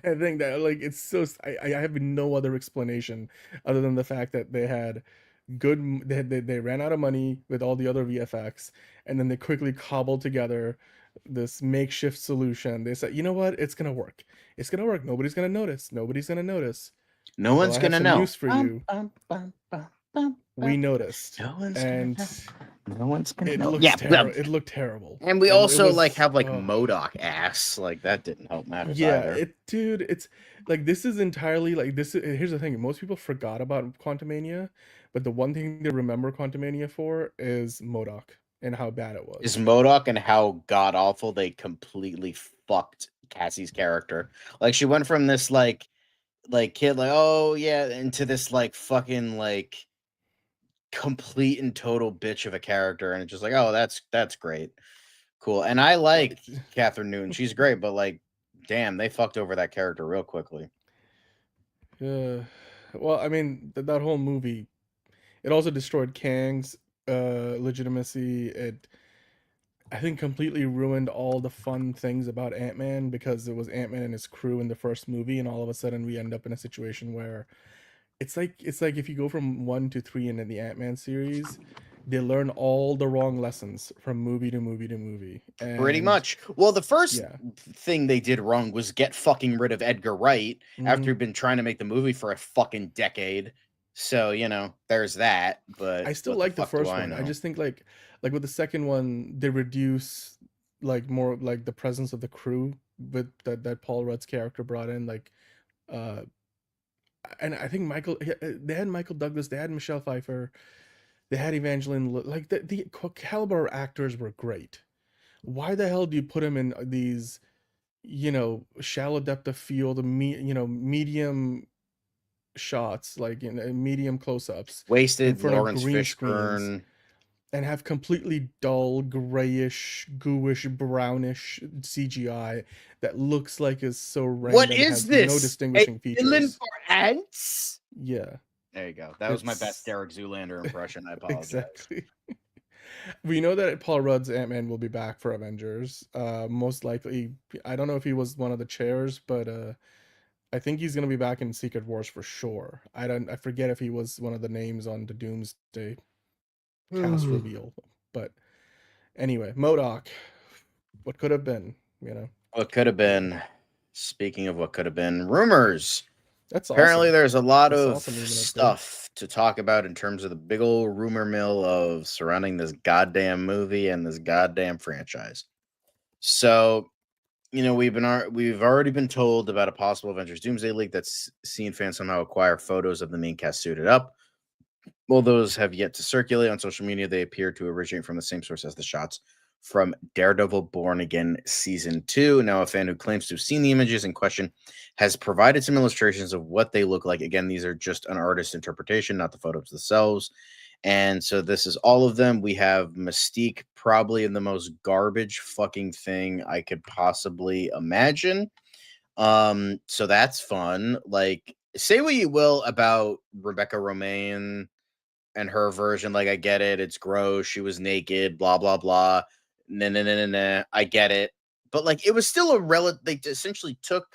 I think that like it's so I have no other explanation other than the fact that they had they ran out of money with all the other VFX, and then they quickly cobbled together this makeshift solution. They said, you know what, it's gonna work. It's gonna work. Nobody's gonna notice. Nobody's gonna notice. No Well, one's I have gonna some know. news for you. We noticed. No one's And gonna know. No one's gonna it know. looks Yeah, terrible. It looked terrible. and we It also was- like have like oh. MODOK ass. Like that didn't help matters Yeah, either. dude, it's like this is entirely like this. Here's the thing: most people forgot about Quantumania, but the one thing they remember Quantumania for is MODOK and how bad it was. Is MODOK and how god awful they completely fucked Cassie's character. Like she went from this like kid like oh yeah into this like fucking like complete and total bitch of a character, and it's just like oh that's great, cool. And I like Catherine Newton, she's great, but like damn, they fucked over that character real quickly. Well, I mean that whole movie, it also destroyed Kang's legitimacy. It, I think, completely ruined all the fun things about Ant-Man, because it was Ant-Man and his crew in the first movie, and all of a sudden we end up in a situation where it's like if you go from 1 to 3 in the Ant-Man series, they learn all the wrong lessons from movie to movie to movie. Pretty And much. Well, the first yeah. thing they did wrong was get fucking rid of Edgar Wright after Mhm. he'd been trying to make the movie for a fucking decade. So, there's that, but I still what like the fuck do first one. I know? just think like with the second one, they reduce like more like the presence of the crew with that Paul Rudd's character brought in, like and I think they had Michael Douglas, they had Michelle Pfeiffer, they had Evangeline like the caliber actors were great. Why the hell do you put them in these shallow depth of field, medium shots, like in medium close-ups in Wasted front Lawrence of green screens, Fishburne. and have completely dull, grayish, gooish, brownish CGI that looks like is so random. What and is has this? No distinguishing A villain features. for ants? Yeah, There you go. That was my It's- best Derek Zoolander impression. I apologize. exactly. We know that Paul Rudd's Ant-Man will be back for Avengers. Most likely, I don't know if he was one of the chairs, but I think he's gonna be back in Secret Wars for sure. I forget if he was one of the names on the Doomsday cast reveal. But anyway, MODOK, what could have been, What could have been? Speaking of what could have been, rumors. That's Apparently, awesome. there's a lot That's of awesome, even if they- stuff to talk about in terms of the big old rumor mill of surrounding this goddamn movie and this goddamn franchise. So, we've already been told about a possible Avengers Doomsday leak that's seen fans somehow acquire photos of the main cast suited up. Well, those have yet to circulate on social media. They appear to originate from the same source as the shots from Daredevil Born Again Season 2. Now, a fan who claims to have seen the images in question has provided some illustrations of what they look like. Again, these are just an artist's interpretation, not the photos themselves. And so this is all of them. We have Mystique, probably in the most garbage fucking thing I could possibly imagine. So that's fun. Like, say what you will about Rebecca Romijn and her version. Like, I get it. It's gross. She was naked, blah, blah, blah. Nah. I get it. But like, it was still they essentially took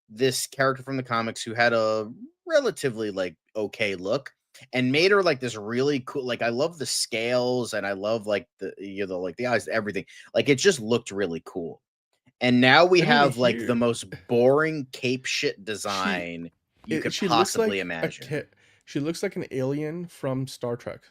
this character from the comics who had a relatively like okay look and made her like this really cool. Like, I love the scales and I love like like the eyes, everything. Like, it just looked really cool. And now we have like the most boring cape shit design you could possibly imagine. She looks like an alien from Star Trek.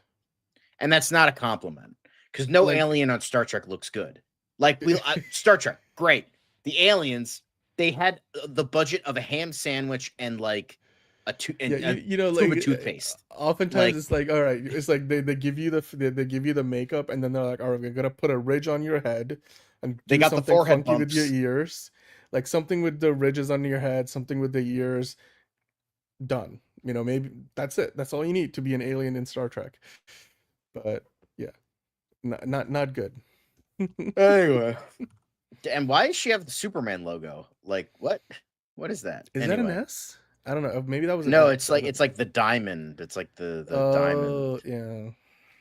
And that's not a compliment, because no alien on Star Trek looks good. Like, Star Trek, great. The aliens, they had the budget of a ham sandwich and like a tube of toothpaste. Oftentimes it's like, all right, it's like they give you the makeup, and then they're like, all right, we're gonna put a ridge on your head, and they got the forehead funky bumps with your ears, like something with the ridges under your head, something with the ears. Done. Maybe that's it. That's all you need to be an alien in Star Trek. But yeah, not good. Anyway, and why does she have the Superman logo? Like, what is that? Is that an S? I don't know. Maybe that was no. It's like the diamond. It's like the diamond. Yeah.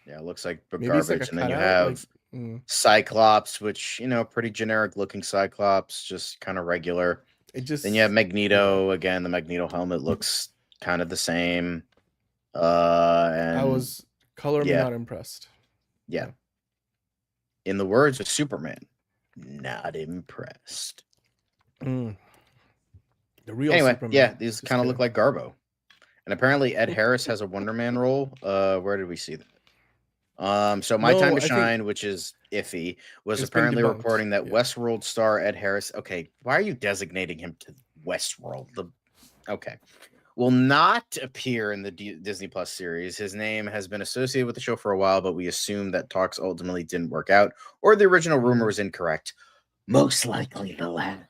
Yeah, it looks like Maybe it's like a garbage. And then you cutout. Like, have Cyclops, which, pretty generic looking Cyclops, just kind of regular. it just. Then you have Yeah. Magneto. Again, the Magneto helmet looks kind of the same. And I was color me yeah. not impressed. Yeah. In the words of Superman, not impressed. The real Anyway, Superman. yeah, these Just kind of look kidding. like Garbo. And apparently Ed Harris has a Wonder Man role. Where did we see that? So My No, Time to I think Shine, which is iffy, was it's been apparently debunked. reporting that Yeah. Westworld star Ed Harris. Okay, why are you designating him to Westworld? Okay. Will not appear in the Disney Plus series. His name has been associated with the show for a while, but we assume that talks ultimately didn't work out, or the original rumor was incorrect. Most likely the latter.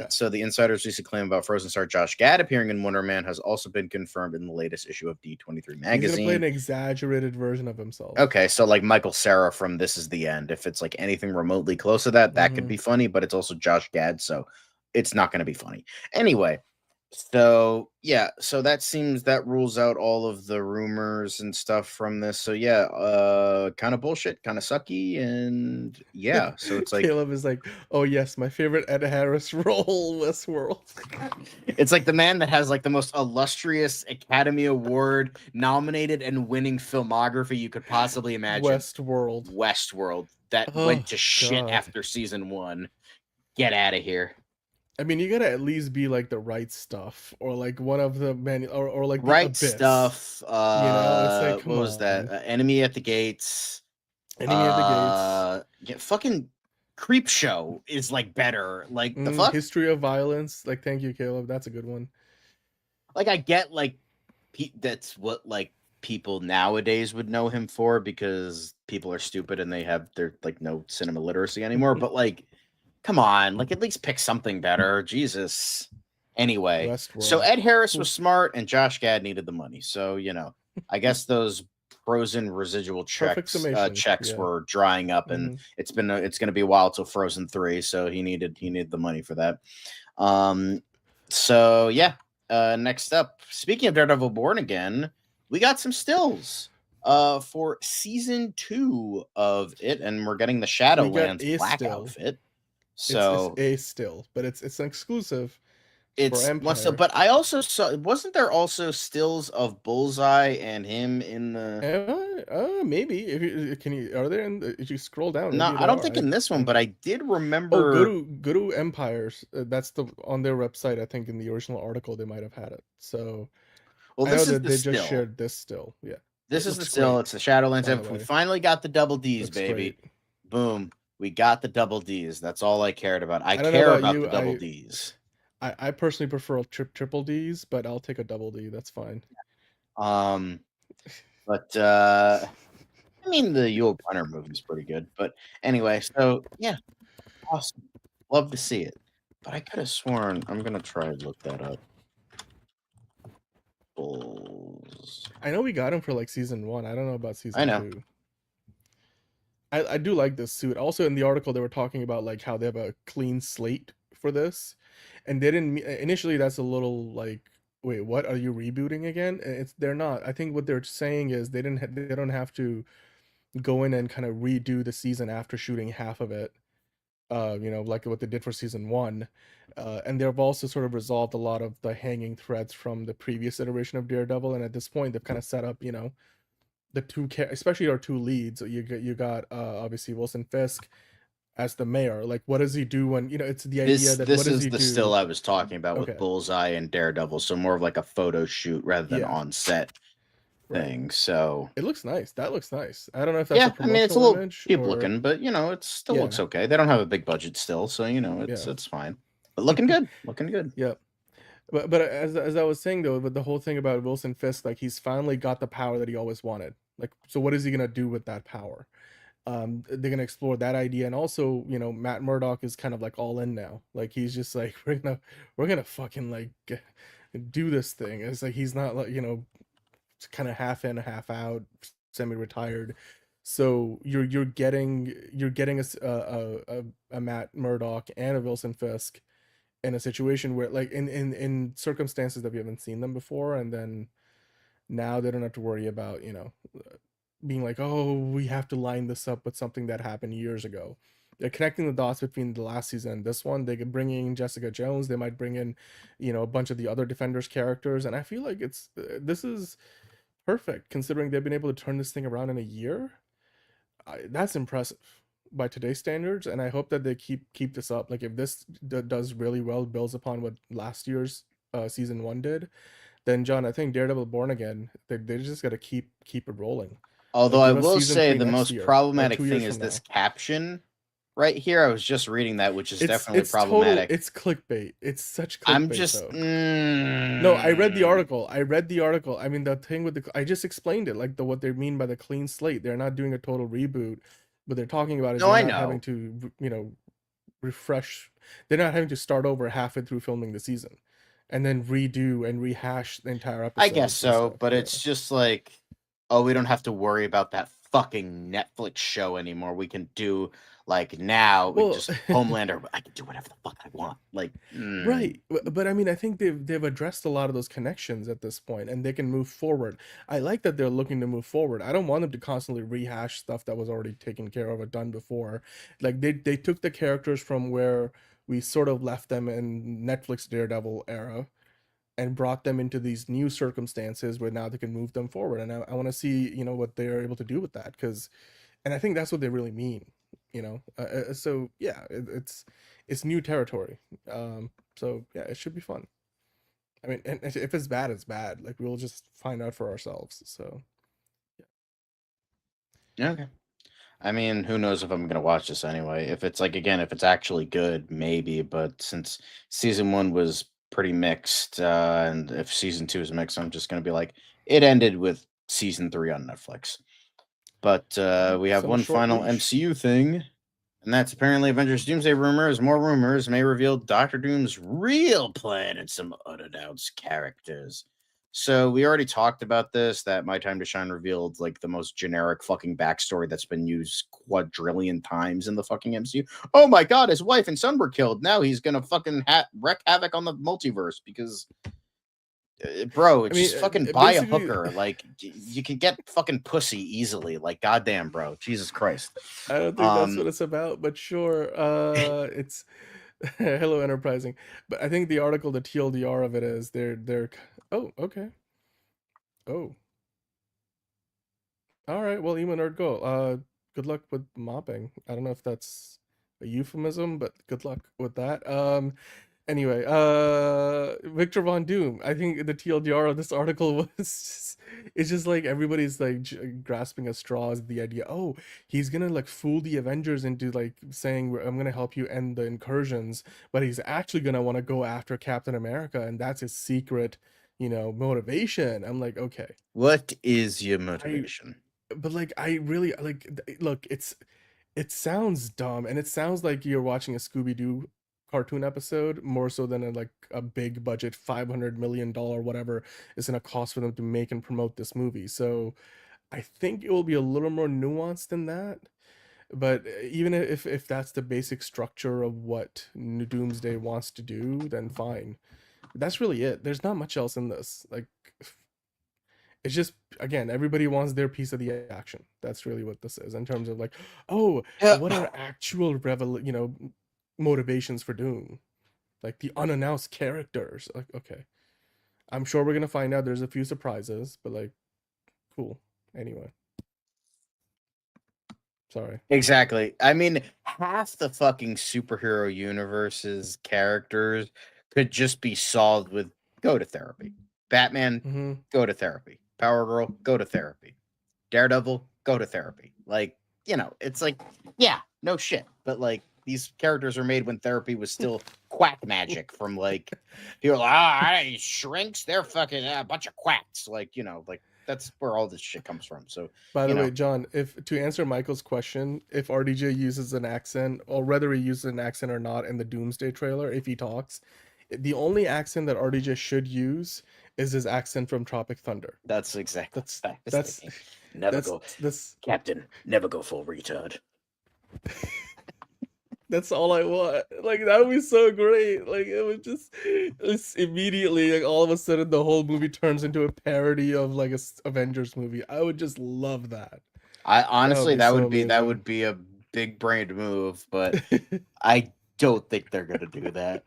So the insiders recently claim about Frozen star Josh Gad appearing in Wonder Man has also been confirmed in the latest issue of D23 magazine. He's gonna play an exaggerated version of himself. Okay, so like Michael Cera from This Is the End. If it's like anything remotely close to that, that could be funny, but it's also Josh Gad, so it's not going to be funny. Anyway, so yeah, so that rules out all of the rumors and stuff from this. So yeah, kind of bullshit, kind of sucky, and yeah, so it's like Caleb is like, oh yes, my favorite Ed Harris role, Westworld. it's like the man that has like the most illustrious Academy Award nominated and winning filmography you could possibly imagine. Westworld that went to shit after season 1. Get out of here. I mean, you gotta at least be like the Right Stuff, or like one of the or like the Right Abyss. Stuff. It's like, what was that? Enemy at the Gates. Enemy at the Gates. Yeah, fucking Creep Show is like better. Like the fuck. History of Violence. Like, thank you, Caleb. That's a good one. Like, I get like that's what like people nowadays would know him for, because people are stupid and they're like no cinema literacy anymore. But like, come on, like at least pick something better. Jesus. Anyway, Westworld. So Ed Harris was smart and Josh Gad needed the money. So, I guess those Frozen residual checks were drying up, and it's going to be a while till Frozen 3. So he needed the money for that. So yeah, next up, speaking of Daredevil Born Again, we got some stills for season 2 of it, and we're getting the Shadowlands black outfit. So it's a still, but it's an exclusive. It's but I also saw, wasn't there also stills of Bullseye and him in the maybe are there if you scroll down? No, I don't think in this one, but I did remember. Go to Empires. That's on their website. I think in the original article they might have had it. So well, this is they just shared this still. Yeah, this is the still. It's the Shadowlands. We finally got the double Ds, baby. Great. Boom. We got the double Ds. That's all I cared about. I care about the double Ds. I personally prefer triple Ds, but I'll take a double D. That's fine. But I mean, the Yul Brynner movie is pretty good. But anyway, so yeah, awesome. Love to see it. But I could have sworn, I'm gonna try to look that up. Bulls. I know we got him for like season 1. I don't know about season 2. I do like this suit. Also, in the article, they were talking about like how they have a clean slate for this, and they didn't initially. That's a little like, wait, what are you rebooting again? They're not. I think what they're saying is they don't have to go in and kind of redo the season after shooting half of it. Like what they did for season 1, and they've also sort of resolved a lot of the hanging threads from the previous iteration of Daredevil, and at this point, they've kind of set up, the two, especially our two leads. You got obviously Wilson Fisk as the mayor. Like, what does he do when it's the idea that this is the still I was talking about with Bullseye and Daredevil, so more of like a photo shoot rather than on set thing. So it looks nice. That looks nice. I don't know if that's a I mean, it's a little cheap looking, but it still looks okay. They don't have a big budget still, so it's fine. But looking good, looking good. Yep. But as I was saying though, with the whole thing about Wilson Fisk, like he's finally got the power that he always wanted. Like, so what is he gonna do with that power? They're gonna explore that idea, and also Matt Murdock is kind of like all in now. Like he's just like we're gonna fucking like do this thing. It's like he's not like kind of half in, half out, semi-retired. So you're getting a Matt Murdock and a Wilson Fisk in a situation where like in circumstances that we haven't seen them before, and then now they don't have to worry about being like, oh, we have to line this up with something that happened years ago. They're connecting the dots between the last season and this one. They could bring in Jessica Jones. They might bring in, a bunch of the other Defenders characters, and I feel like this is perfect considering they've been able to turn this thing around in a year. That's impressive by today's standards, and I hope that they keep this up. Like if this does really well, builds upon what last year's season 1 did, then John, I think Daredevil Born Again, they just got to keep it rolling. Although Like, I give us will season say 3 the next most year, or problematic 2 thing years is from this now. caption right here. I was just reading that, which is definitely It's problematic. total. It's clickbait. It's such clickbait. I'm just though. No, I read the article. I mean, the thing with I just explained it, like what they mean by the clean slate. They're not doing a total reboot. What they're talking about is No, they're I not know. having to, refresh. They're not having to start over halfway through filming the season, and then redo and rehash the entire episode. I guess so, but it's just like, oh, we don't have to worry about that fucking Netflix show anymore. We can do like now, Well, just Homelander. I can do whatever the fuck I want. Like, right, but I mean, I think they've addressed a lot of those connections at this point, and they can move forward. I like that they're looking to move forward. I don't want them to constantly rehash stuff that was already taken care of or done before. Like they took the characters from where we sort of left them in Netflix Daredevil era and brought them into these new circumstances where now they can move them forward. And I want to see, what they're able to do with that, and I think that's what they really mean, so yeah, it's new territory. So yeah, it should be fun. I mean, and if it's bad, it's bad. Like we'll just find out for ourselves. So yeah. Okay. I mean, who knows if I'm gonna watch this anyway? If it's like again, if it's actually good, maybe. But since season 1 was pretty mixed, and if season 2 is mixed, I'm just gonna be like, it ended with season 3 on Netflix. But we have some one short final leash. MCU thing, and that's apparently Avengers Doomsday rumors. More rumors may reveal Doctor Doom's real plan and some unannounced characters. So we already talked about this, that My Time to Shine revealed like the most generic fucking backstory that's been used quadrillion times in the fucking MCU. Oh my god, his wife and son were killed. Now he's gonna fucking wreak havoc on the multiverse because bro, it's just fucking buy a hooker. Like you can get fucking pussy easily. Like goddamn, bro, Jesus Christ. I don't think that's what it's about, but sure. It's hello enterprising, but I think the article, the TLDR of it is they're. Oh, okay. Oh. All right. Well, Emo Nerd, go. Good luck with mopping. I don't know if that's a euphemism, but good luck with that. Anyway, Victor Von Doom. I think the TLDR of this article was it's just like everybody's like grasping at straws at the idea. Oh, he's gonna like fool the Avengers into like saying I'm gonna help you end the incursions, but he's actually gonna want to go after Captain America, and that's his secret, motivation. I'm like, okay, what is your motivation? but like I really like look, it sounds dumb, and it sounds like you're watching a Scooby-Doo cartoon episode more so than a big budget $500 million whatever is going to cost for them to make and promote this movie. So I think it will be a little more nuanced than that. But even if that's the basic structure of what Doomsday wants to do, then fine. That's really it. There's not much else in this. Like, it's just, again, everybody wants their piece of the action. That's really what this is in terms of like, oh, what are actual motivations for Doom, like the unannounced characters. Like, okay, I'm sure we're gonna find out. There's a few surprises, but like, cool. Anyway, sorry. Exactly. I mean, half the fucking superhero universe's characters could just be solved with go to therapy. Batman, go to therapy. Power Girl, go to therapy. Daredevil, go to therapy. Like, it's like, yeah, no shit. But like, these characters are made when therapy was still quack magic from like people like, shrinks, they're fucking a bunch of quacks. Like, like that's where all this shit comes from. So by the way, John, if to answer Michael's question, if RDJ uses an accent, or whether he uses an accent or not in the Doomsday trailer, if he talks, the only accent that RDJ should use is his accent from Tropic Thunder. That's exactly that's Captain, never go full retard. That's all I want. Like, that would be so great. Like, it's immediately, like, all of a sudden, the whole movie turns into a parody of, like, a Avengers movie. I would just love that. I honestly, be that so would be amazing. a big brained move, but I don't think they're gonna do that.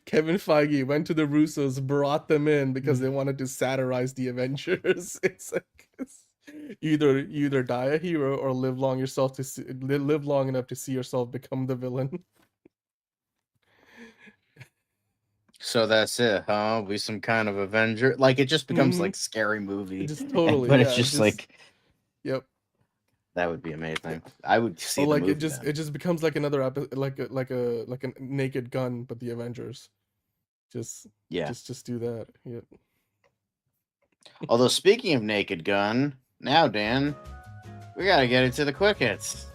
Kevin Feige went to the Russos, brought them in because they wanted to satirize the Avengers. It's like you either die a hero or live long yourself to live long enough to see yourself become the villain. So that's it, huh? We some kind of Avenger. Like it just becomes Hmm. like scary movie, Just totally, but it's yeah. just Just like yep. that would be amazing. I would see Or the like movie then. it just becomes like another like a Naked Gun, but the Avengers. Just Yeah. just do that. Yep. Although speaking of Naked Gun, now Dan, we gotta get into the quick hits.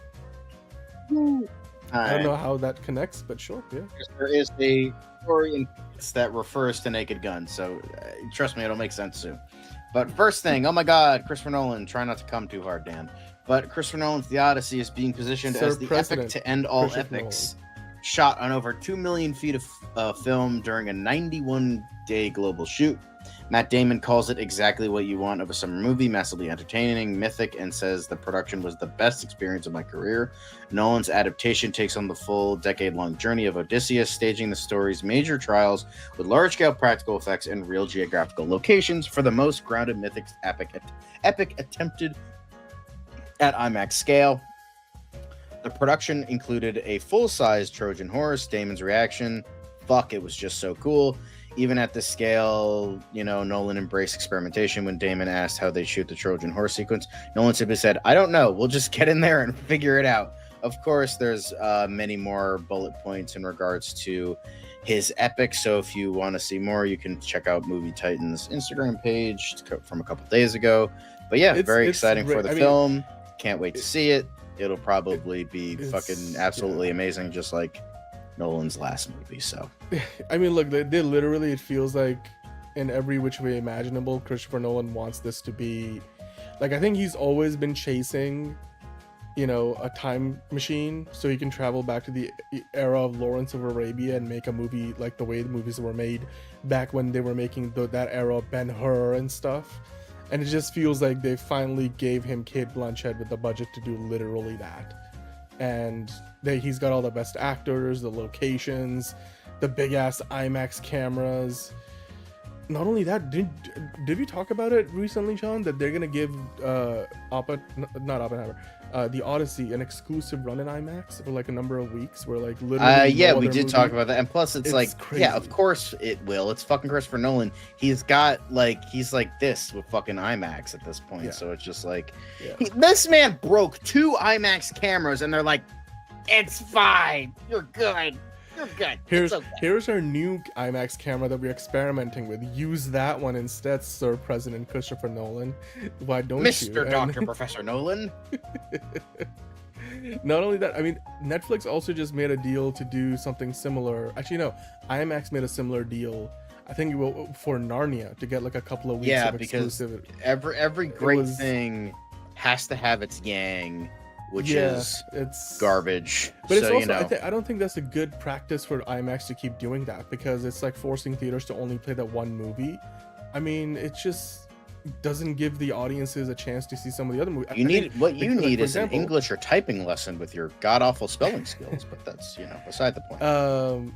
All I don't right. know how that connects, but sure, yeah. There is a story in that refers to Naked Gun, so trust me, it'll make sense soon. But first thing, oh my God, Christopher Nolan, try not to come too hard, Dan. But Christopher Nolan's The Odyssey is being positioned Sir as the President epic to end all Christopher epics, shot on over 2 million feet of film during a 91-day global shoot. Matt Damon calls it exactly what you want of a summer movie, massively entertaining, mythic, and says the production was the best experience of my career. Nolan's adaptation takes on the full decade-long journey of Odysseus, staging the story's major trials with large-scale practical effects and real geographical locations for the most grounded mythic epic attempted at IMAX scale. The production included a full-size Trojan horse. Damon's reaction, fuck, it was just so cool. Even at this scale, you know, Nolan embraced experimentation. When Damon asked how they shoot the Trojan horse sequence, Nolan simply said, I don't know. We'll just get in there and figure it out. Of course, there's many more bullet points in regards to his epic. So if you want to see more, you can check out Movie Titan's Instagram page from a couple days ago. But yeah, very exciting for the film. Can't wait to see it. It'll probably be fucking absolutely amazing, just like Nolan's last movie. So I mean, look, they literally, it feels like in every which way imaginable, Christopher Nolan wants this to be like, I think he's always been chasing, you know, a time machine so he can travel back to the era of Lawrence of Arabia and make a movie like the way the movies were made back when they were making that era of Ben-Hur and stuff. And it just feels like they finally gave him Cate Blanchett with the budget to do literally that. And he's got all the best actors, the locations, the big ass IMAX cameras. Not only that, did we talk about it recently, Sean, that they're gonna give The Odyssey an exclusive run in IMAX for like a number of weeks, where like literally yeah, we did talk about that. And plus it's like crazy. Yeah, of course it will. It's fucking Christopher Nolan. He's like this with fucking IMAX at this point. Yeah. So it's just like Yeah. this man broke 2 IMAX cameras and they're like, it's fine. You're good. You're good. Here's our new IMAX camera that we're experimenting with. Use that one instead, Sir President Christopher Nolan. Why don't you? Mr. Dr. Professor Nolan. Not only that, I mean, Netflix also just made a deal to do something similar. Actually, no, IMAX made a similar deal. I think for Narnia to get like a couple of weeks of exclusivity. Because every great thing has to have its yang, which is it's garbage. But it's so, also, you know. I don't think that's a good practice for IMAX to keep doing that, because it's like forcing theaters to only play that one movie. I mean, it just doesn't give the audiences a chance to see some of the other movies. You need is an English or typing lesson with your god-awful spelling skills, but that's, you know, beside the point.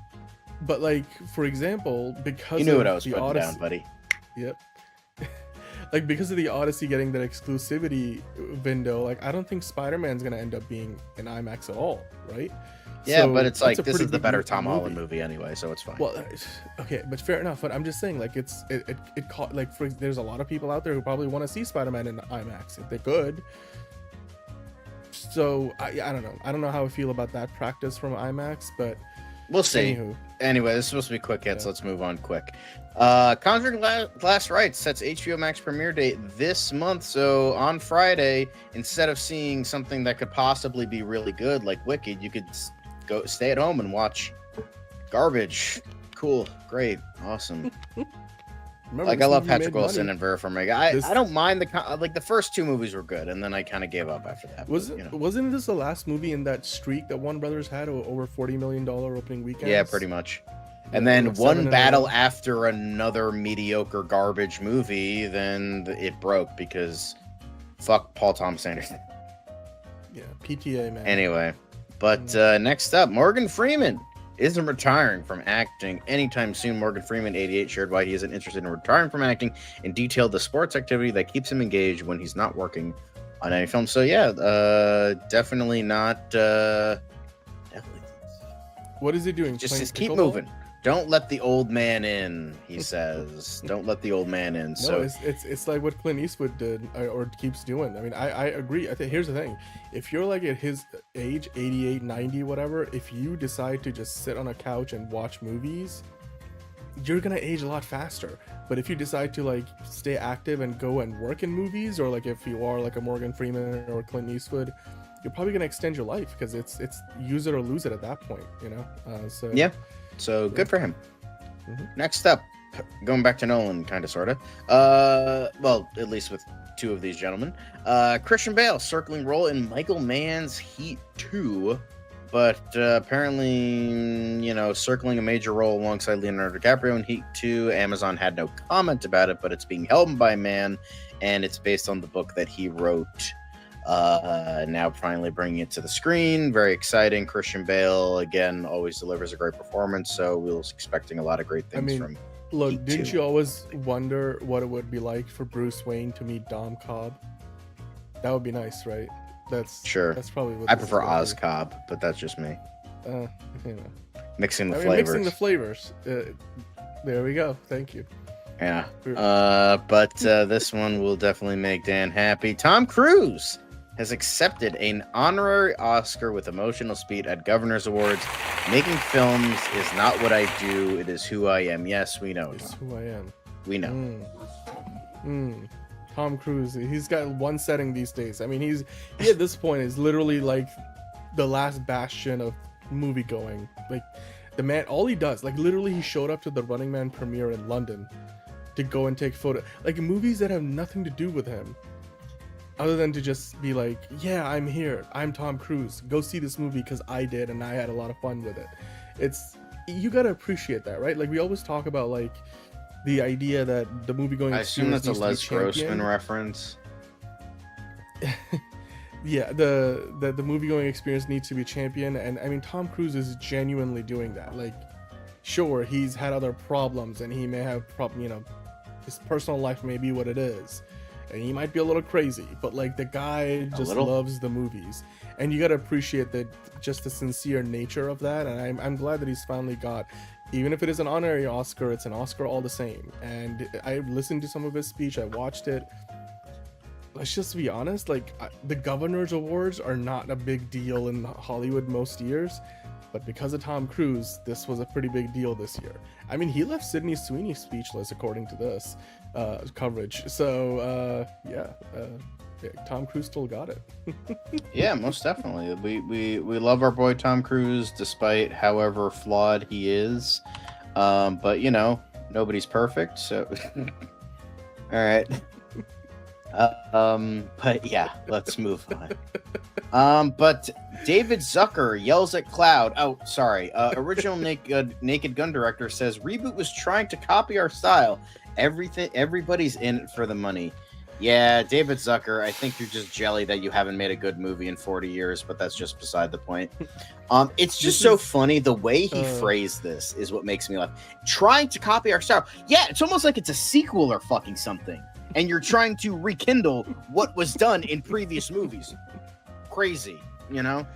But like, for example, because you knew of what I was the putting Odyssey, down, buddy. Yep. Like, because of the Odyssey getting that exclusivity window, like, I don't think Spider-Man's gonna end up being in IMAX at all, right? Yeah, So but it's like, this is the big better movie. Tom Holland movie anyway, so it's fine. Well, okay, but fair enough. But I'm just saying, like, it caught, like, there's a lot of people out there who probably want to see Spider-Man in IMAX if they could. So I don't know how I feel about that practice from IMAX, but we'll see. Anywho. Anyway, this is supposed to be quick hits. Let's move on quick. Conjuring Last Rites sets HBO Max premiere date this month. So on Friday, instead of seeing something that could possibly be really good like Wicked, you could go stay at home and watch garbage. Cool, great, awesome. Remember, like, I love Patrick Wilson and Vera Farmiga. I don't mind the first 2 movies were good, and then I kind of gave up after that. Wasn't this the last movie in that streak that Warner Brothers had, over $40 million opening weekends? Yeah, pretty much. And then one battle after another mediocre garbage movie, then it broke because fuck Paul Thomas Anderson. Yeah, PTA, man. Anyway, but next up, Morgan Freeman isn't retiring from acting anytime soon. Morgan Freeman, 88, shared why he isn't interested in retiring from acting and detailed the sports activity that keeps him engaged when he's not working on any film. So yeah, definitely not. Definitely. What is he doing? Just keep moving. Don't let the old man in, he says. Don't let the old man in. So no, it's like what Clint Eastwood did or keeps doing. I mean, I agree. I think here's the thing. If you're like at his age, 88, 90, whatever, if you decide to just sit on a couch and watch movies, you're going to age a lot faster. But if you decide to like stay active and go and work in movies, or like if you are like a Morgan Freeman or Clint Eastwood, you're probably going to extend your life because it's use it or lose it at that point, you know? So yeah. So good for him. Next up, going back to Nolan, kind of, sort of. Well, at least with two of these gentlemen. Christian Bale, circling role in Michael Mann's Heat 2. But apparently, you know, circling a major role alongside Leonardo DiCaprio in Heat 2. Amazon had no comment about it, but it's being held by Mann. And it's based on the book that he wrote. Now finally bringing it to the screen. Very exciting. Christian Bale, again, always delivers a great performance, so we was expecting a lot of great things from look, Heat didn't 2. you always wonder what it would be like for Bruce Wayne to meet Dom Cobb? That would be nice, right? That's probably what I this is prefer gonna Oz be. Cobb, but that's just me. You know. Mixing the flavors. Mixing the flavors. There we go. Thank you. Yeah. But this one will definitely make Dan happy. Tom Cruise has accepted an honorary Oscar with emotional speech at Governor's Awards. Making films is not what I do, it is who I am. Yes, we know. It's who I am. We know. Tom Cruise, he's got one setting these days. I mean, he at this point is literally like the last bastion of movie going. Like the man, all he does, like literally he showed up to the Running Man premiere in London to go and take photo, like movies that have nothing to do with him. Other than to just be like, yeah, I'm here. I'm Tom Cruise. Go see this movie because I did and I had a lot of fun with it. You gotta appreciate that, right? Like we always talk about like the idea that the movie going. I assume that's a Les Grossman reference. Yeah, the movie going experience needs to be champion, and I mean Tom Cruise is genuinely doing that. Like, sure, he's had other problems and he may have his personal life may be what it is. And he might be a little crazy, but like the guy just loves the movies, and you gotta appreciate that, just the sincere nature of that. And I'm glad that he's finally got, even if it is an honorary Oscar, it's an Oscar all the same. And I listened to some of his speech, I watched it. Let's just be honest, like the Governor's Awards are not a big deal in Hollywood most years, but because of Tom Cruise, this was a pretty big deal this year. I mean, he left Sydney Sweeney speechless, according to this coverage. So yeah, Tom Cruise still got it. Yeah, most definitely. We love our boy Tom Cruise, despite however flawed he is. But you know, nobody's perfect. So all right. But yeah, let's move on. But David Zucker yells at Cloud. Oh, sorry. Original Naked Gun director says reboot was trying to copy our style. Everybody's in it for the money. Yeah, David Zucker, I think you're just jelly that you haven't made a good movie in 40 years, but that's just beside the point. It's just so funny. The way he phrased this is what makes me laugh. Trying to copy our style. Yeah, it's almost like it's a sequel or fucking something. And you're trying to rekindle what was done in previous movies. Crazy, you know?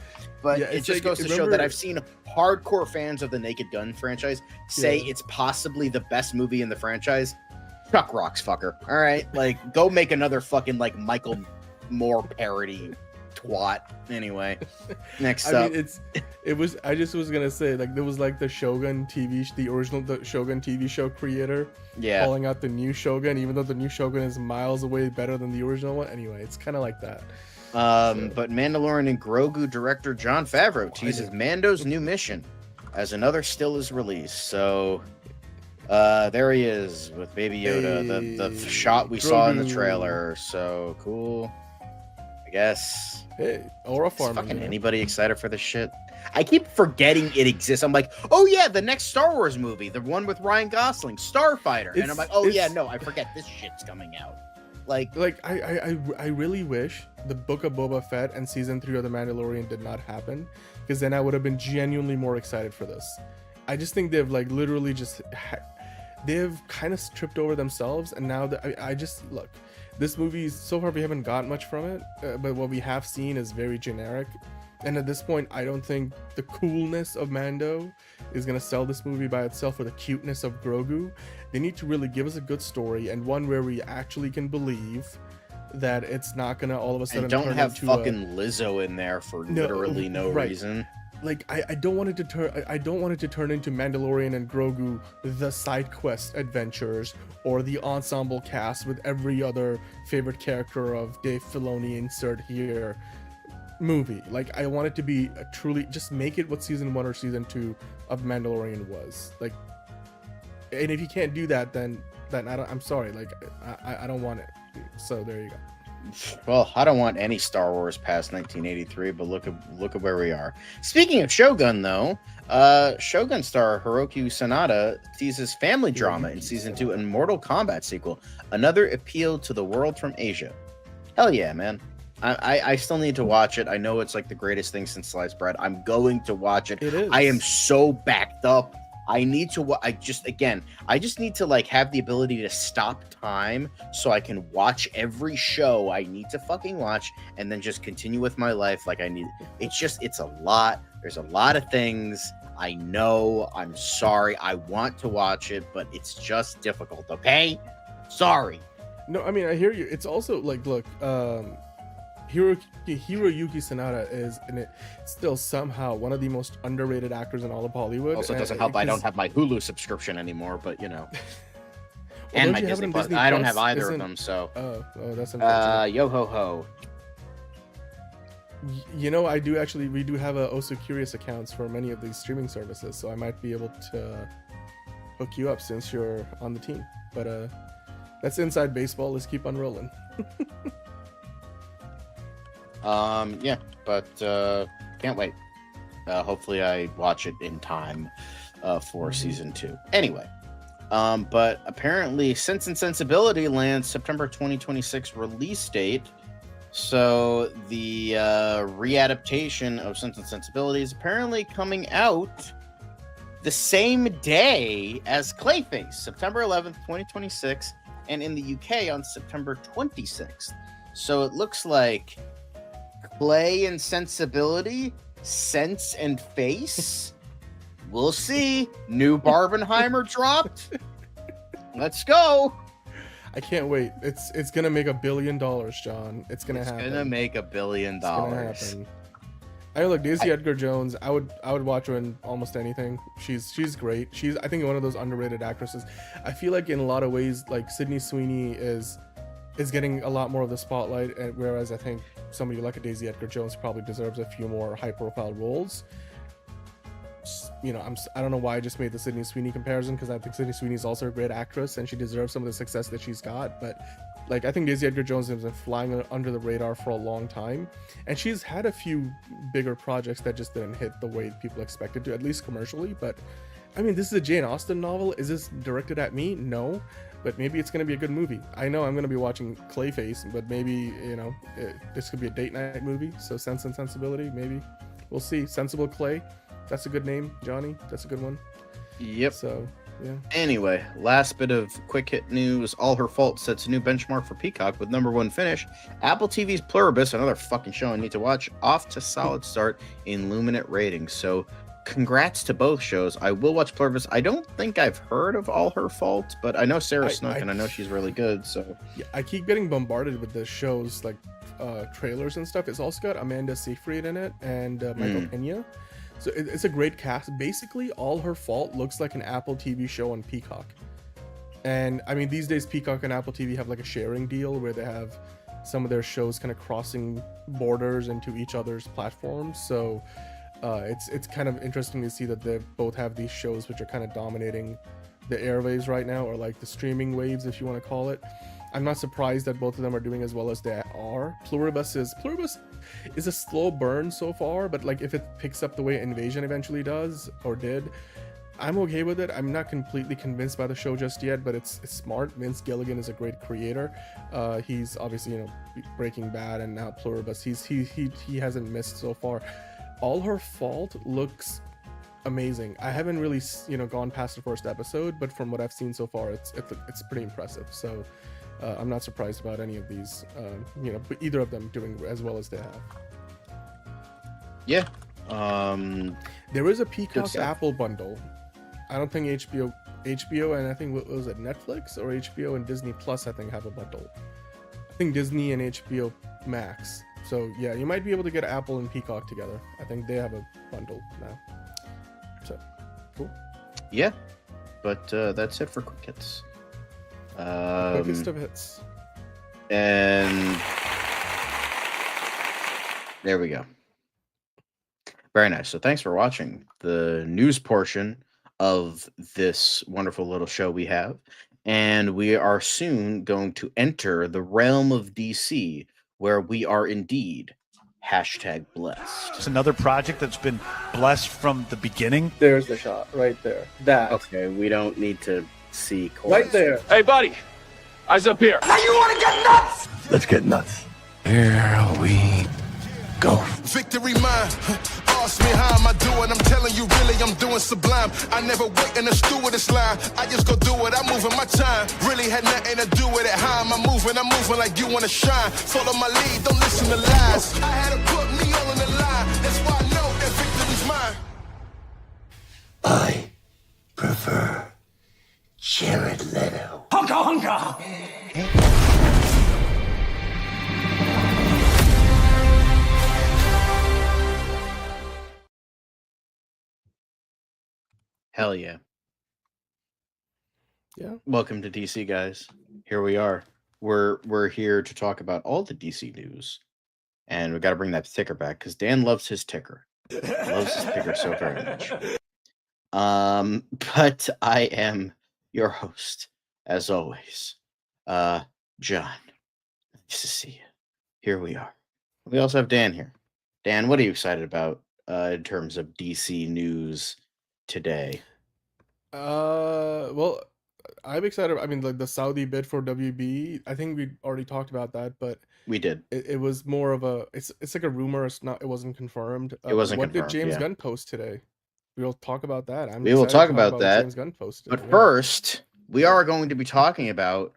But yeah, it just goes to show that I've seen hardcore fans of the Naked Gun franchise say it's possibly the best movie in the franchise. Chuck rocks, fucker. All right? Like, go make another fucking, like, Michael Moore parody twat. Anyway, next up. Mean, I just was gonna say, like, there was like the Shogun the original Shogun TV show creator calling out the new Shogun, even though the new Shogun is miles away better than the original one. Anyway, it's kind of like that. But Mandalorian and Grogu director Jon Favreau teases Mando's new mission as another still is released. So there he is with Baby Yoda, the shot we saw in the trailer. So cool, I guess. Hey, aura farming. Fucking anybody excited for this shit? I keep forgetting it exists. I'm like, oh yeah, the next Star Wars movie, the one with Ryan Gosling, Starfighter, and I'm like, oh yeah, no, I forget this shit's coming out. Like I really wish the Book of Boba Fett and season 3 of The Mandalorian did not happen, because then I would have been genuinely more excited for this. I just think they've like literally just they've kind of tripped over themselves, and now that I just look, this movie so far we haven't got much from it, but what we have seen is very generic, and at this point I don't think the coolness of Mando is gonna sell this movie by itself, or the cuteness of Grogu. They need to really give us a good story, and one where we actually can believe that it's not gonna all of a sudden and don't turn have into fucking Lizzo in there for literally no right. reason. Like I don't want it to turn. I don't want it to turn into Mandalorian and Grogu, the side quest adventures, or the ensemble cast with every other favorite character of Dave Filoni insert here movie. Like I want it to be a truly, just make it what season 1 or season 2 of Mandalorian was. Like, and if you can't do that, then I'm sorry. Like I don't want it. So there you go. Well, I don't want any Star Wars past 1983, but look at where we are. Speaking of Shogun, though, Shogun star Hiroki Sanada teases family drama in season 2 and Mortal Kombat sequel, another appeal to the world from Asia. Hell yeah, man! I still need to watch it. I know it's like the greatest thing since sliced bread. I'm going to watch it. It is. I am so backed up. I need to. I just need to like have the ability to stop time so I can watch every show I need to fucking watch, and then just continue with my life like I need. It's a lot. There's a lot of things. I know. I'm sorry. I want to watch it, but it's just difficult. Okay. Sorry. No, I mean I hear you. It's also like, look, Hiroyuki Sanada is in it still somehow one of the most underrated actors in all of Hollywood. Also, it doesn't help I don't have my Hulu subscription anymore, but you know. Well, And my Disney Plus. I don't have either of them, so. Oh, that's unfortunate. Yo ho ho. You know, we do have a Also Curious accounts for many of these streaming services, so I might be able to hook you up since you're on the team. But that's inside baseball. Let's keep on rolling. Yeah, but can't wait. Hopefully I watch it in time for season 2. Anyway, but apparently Sense and Sensibility lands September 2026 release date. So the readaptation of Sense and Sensibility is apparently coming out the same day as Clayface, September 11th, 2026, and in the UK on September 26th. So it looks like Clay and Sensibility, Sense and Face. We'll see. New Barbenheimer dropped. Let's go. I can't wait. It's gonna make $1 billion, John. It's gonna happen. It's gonna make $1 billion. It's gonna happen. I look, Daisy Edgar Jones. I would watch her in almost anything. She's great. She's, I think, one of those underrated actresses. I feel like in a lot of ways, like Sydney Sweeney is getting a lot more of the spotlight, and whereas I think somebody like a Daisy Edgar Jones probably deserves a few more high-profile roles. You know, I don't know why I just made the Sydney Sweeney comparison, because I think Sydney Sweeney is also a great actress and she deserves some of the success that she's got. But like, I think Daisy Edgar Jones has been flying under the radar for a long time, and she's had a few bigger projects that just didn't hit the way people expected to, at least commercially. But I mean, this is a Jane Austen novel. Is this directed at me? No. But maybe it's going to be a good movie. I know I'm going to be watching Clayface, but maybe, you know, this could be a date night movie. So Sense and Sensibility, maybe. We'll see. Sensible Clay. That's a good name, Johnny. That's a good one. Yep. So, yeah. Anyway, last bit of quick hit news. All Her Fault sets a new benchmark for Peacock with #1 finish. Apple TV's Pluribus, another fucking show I need to watch, off to solid start in Luminate ratings. So congrats to both shows. I will watch Pluribus. I don't think I've heard of All Her Fault, but I know Sarah Snook and I know she's really good. So yeah, I keep getting bombarded with the shows, like trailers and stuff. It's also got Amanda Seyfried in it and Michael Pena. So it's a great cast. Basically, All Her Fault looks like an Apple TV show on Peacock. And I mean, these days Peacock and Apple TV have like a sharing deal where they have some of their shows kind of crossing borders into each other's platforms. So it's kind of interesting to see that they both have these shows which are kind of dominating the airwaves right now, or like the streaming waves, if you want to call it. I'm not surprised that both of them are doing as well as they are. Pluribus is a slow burn so far, but like if it picks up the way Invasion eventually does or did, I'm okay with it. I'm not completely convinced by the show just yet, but it's smart. Vince Gilligan is a great creator. He's obviously, you know, Breaking Bad and now Pluribus. He hasn't missed so far. All Her Fault looks amazing. I haven't really, you know, gone past the first episode, but from what I've seen so far, it's pretty impressive. So I'm not surprised about any of these, you know, but either of them doing as well as they have. Yeah. There is a Peacock Apple bundle. I don't think HBO and I think, what was it, Netflix or HBO and Disney Plus, I think, have a bundle. I think Disney and HBO Max. So yeah, you might be able to get Apple and Peacock together. I think they have a bundle now. So cool. Yeah, but that's it for quick hits. Quickest of hits. And there we go. Very nice. So thanks for watching the news portion of this wonderful little show we have. And we are soon going to enter the realm of DC, where we are indeed #blessed. It's another project that's been blessed from the beginning. There's the shot right there. That. Okay, we don't need to see chorus. Right there. Hey, buddy. Eyes up here. Now you want to get nuts? Let's get nuts. Here we go. Victory mine. Ask me how am I doing? I'm telling you really I'm doing sublime. I never wait in the stewardess line. I just go do it. I'm moving my time. Really had nothing to do with it. How am I moving? I'm moving like you want to shine. Follow my lead. Don't listen to lies. I had to put me all in the line. That's why I know that victory's mine. I prefer Jared Leto. Hunka hunka. Hell yeah. Yeah. Welcome to DC, guys. Here we are. We're here to talk about all the DC news. And we got to bring that ticker back because Dan loves his ticker. Loves his ticker so very much. But I am your host, as always. John. Nice to see you. Here we are. We also have Dan here. Dan, what are you excited about in terms of DC news today? Well, I'm excited. I mean, like the Saudi bid for WB. I think we already talked about that, but We did. it was more of a. It's like a rumor. It's not. It wasn't confirmed. It wasn't What confirmed, did James yeah. Gunn post today? We'll talk about that. We will excited talk to about what that. James Gunn posted. But yeah. first, we are going to be talking about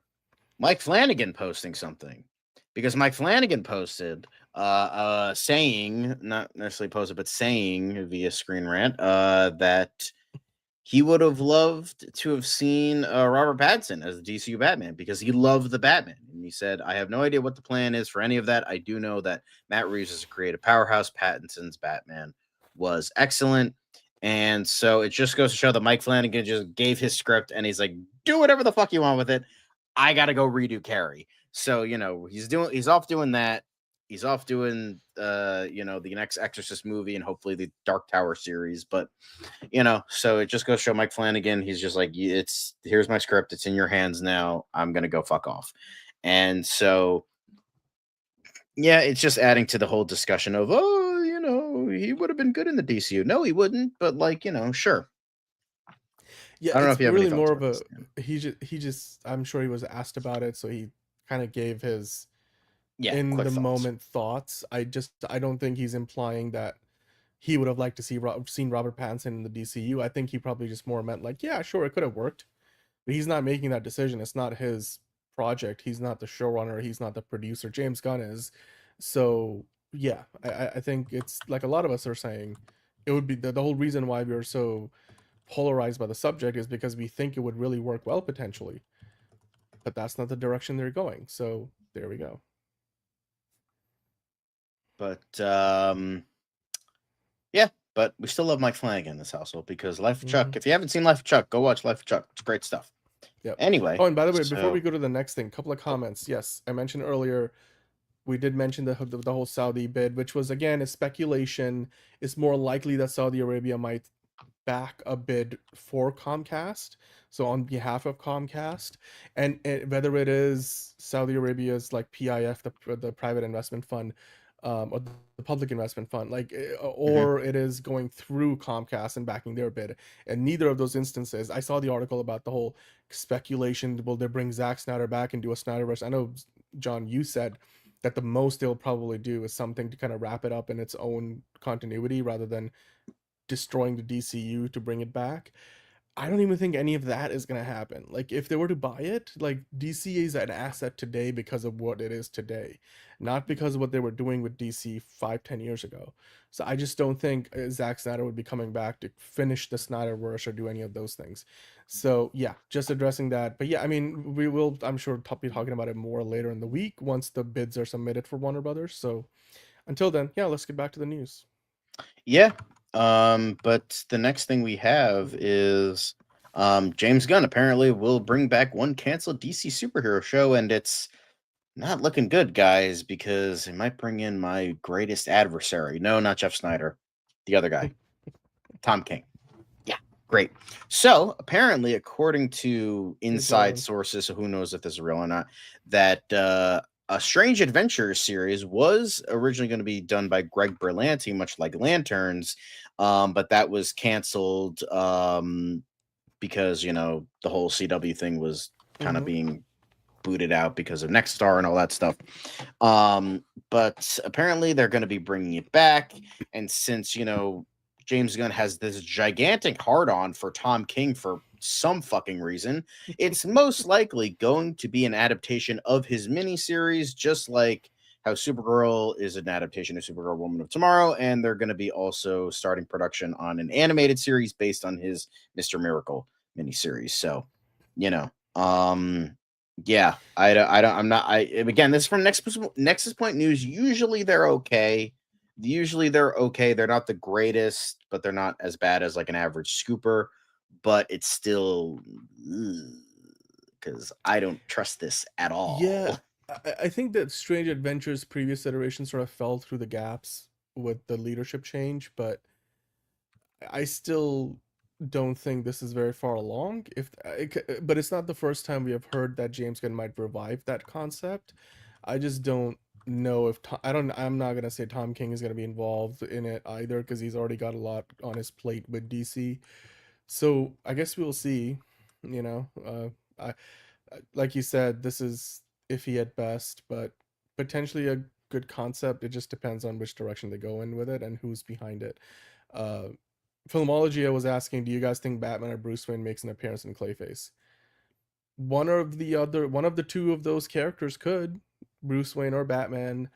Mike Flanagan posting something. Because Mike Flanagan posted saying, not necessarily posted, but saying via Screen Rant that he would have loved to have seen Robert Pattinson as the DCU Batman because he loved the Batman. And he said, I have no idea what the plan is for any of that. I do know that Matt Reeves is a creative powerhouse. Pattinson's Batman was excellent. And so it just goes to show that Mike Flanagan just gave his script and he's like, do whatever the fuck you want with it. I got to go redo Carrie. So, you know, he's off doing that. He's off doing, you know, the next Exorcist movie and hopefully the Dark Tower series. But, you know, so it just goes to show Mike Flanagan. He's just like, here's my script. It's in your hands now. I'm going to go fuck off. And so, yeah, it's just adding to the whole discussion of, oh, you know, he would have been good in the DCU. No, he wouldn't. But like, you know, sure. Yeah, I don't know it's if you have really any more thoughts of a. about this, He just. I'm sure he was asked about it, so he kind of gave his quick thoughts. moment thoughts. I don't think he's implying that he would have liked to seen Robert Pattinson in the DCU. I think he probably just more meant like, yeah, sure, it could have worked, but he's not making that decision. It's not his project. He's not the showrunner. He's not the producer. James Gunn is. So yeah, I think it's like a lot of us are saying it would be the whole reason why we are so polarized by the subject is because we think it would really work well potentially, but that's not the direction they're going. So there we go. But yeah, but we still love Mike Flanagan in this household because Life of Chuck. If you haven't seen Life of Chuck, go watch Life of Chuck. It's great stuff. Yeah. Anyway. Oh, and by the way, before we go to the next thing, couple of comments. Yes, I mentioned earlier. We did mention the whole Saudi bid, which was again a speculation. It's more likely that Saudi Arabia might back a bid for Comcast, so on behalf of Comcast, and whether it is Saudi Arabia's like PIF, the private investment fund, or the public investment fund, like, Mm-hmm. or it is going through Comcast and backing their bid. And neither of those instances, I saw the article about the whole speculation. Will they bring Zack Snyder back and do a Snyderverse? I know, John, you said that the most they'll probably do is something to kind of wrap it up in its own continuity rather than destroying the DCU to bring it back. I don't even think any of that is going to happen. Like, if they were to buy it, like, DC is an asset today because of what it is today, not because of what they were doing with DC 5-10 years ago. So I just don't think Zack Snyder would be coming back to finish the Snyderverse or do any of those things. So yeah, just addressing that. But yeah, I mean, we will, I'm sure, be talking about it more later in the week once the bids are submitted for Warner Brothers. So until then, yeah, let's get back to the news. Yeah. But the next thing we have is James Gunn apparently will bring back one canceled DC superhero show, and it's not looking good, guys, because it might bring in my greatest adversary. No, not Jeff Snyder, the other guy, Tom King. Yeah, great. So apparently, according to inside sources, so who knows if this is real or not, that a Strange Adventures series was originally going to be done by Greg Berlanti, much like Lanterns, but that was canceled because, you know, the whole CW thing was kind of being booted out because of Nexstar and all that stuff. But apparently they're going to be bringing it back. And since, you know, James Gunn has this gigantic hard-on for Tom King for some fucking reason, it's most likely going to be an adaptation of his miniseries, just like how Supergirl is an adaptation of Supergirl Woman of Tomorrow, and they're going to be also starting production on an animated series based on his Mr. Miracle miniseries. So, you know, yeah, again, this is from Nexus Point News. Usually they're okay. They're not the greatest, but they're not as bad as like an average scooper, but it's still because I don't trust this at all. Yeah, I think that Strange Adventures previous iterations sort of fell through the gaps with the leadership change, but I still don't think this is very far along. But it's not the first time we have heard that James Gunn might revive that concept. I just don't know if I'm not gonna say Tom King is gonna be involved in it either, because he's already got a lot on his plate with DC. So I guess we'll see. You know, like you said, this is iffy at best, but potentially a good concept. It just depends on which direction they go in with it and who's behind it. Filmology, I was asking, do you guys think Batman or Bruce Wayne makes an appearance in Clayface? One of the two of those characters could, Bruce Wayne or Batman.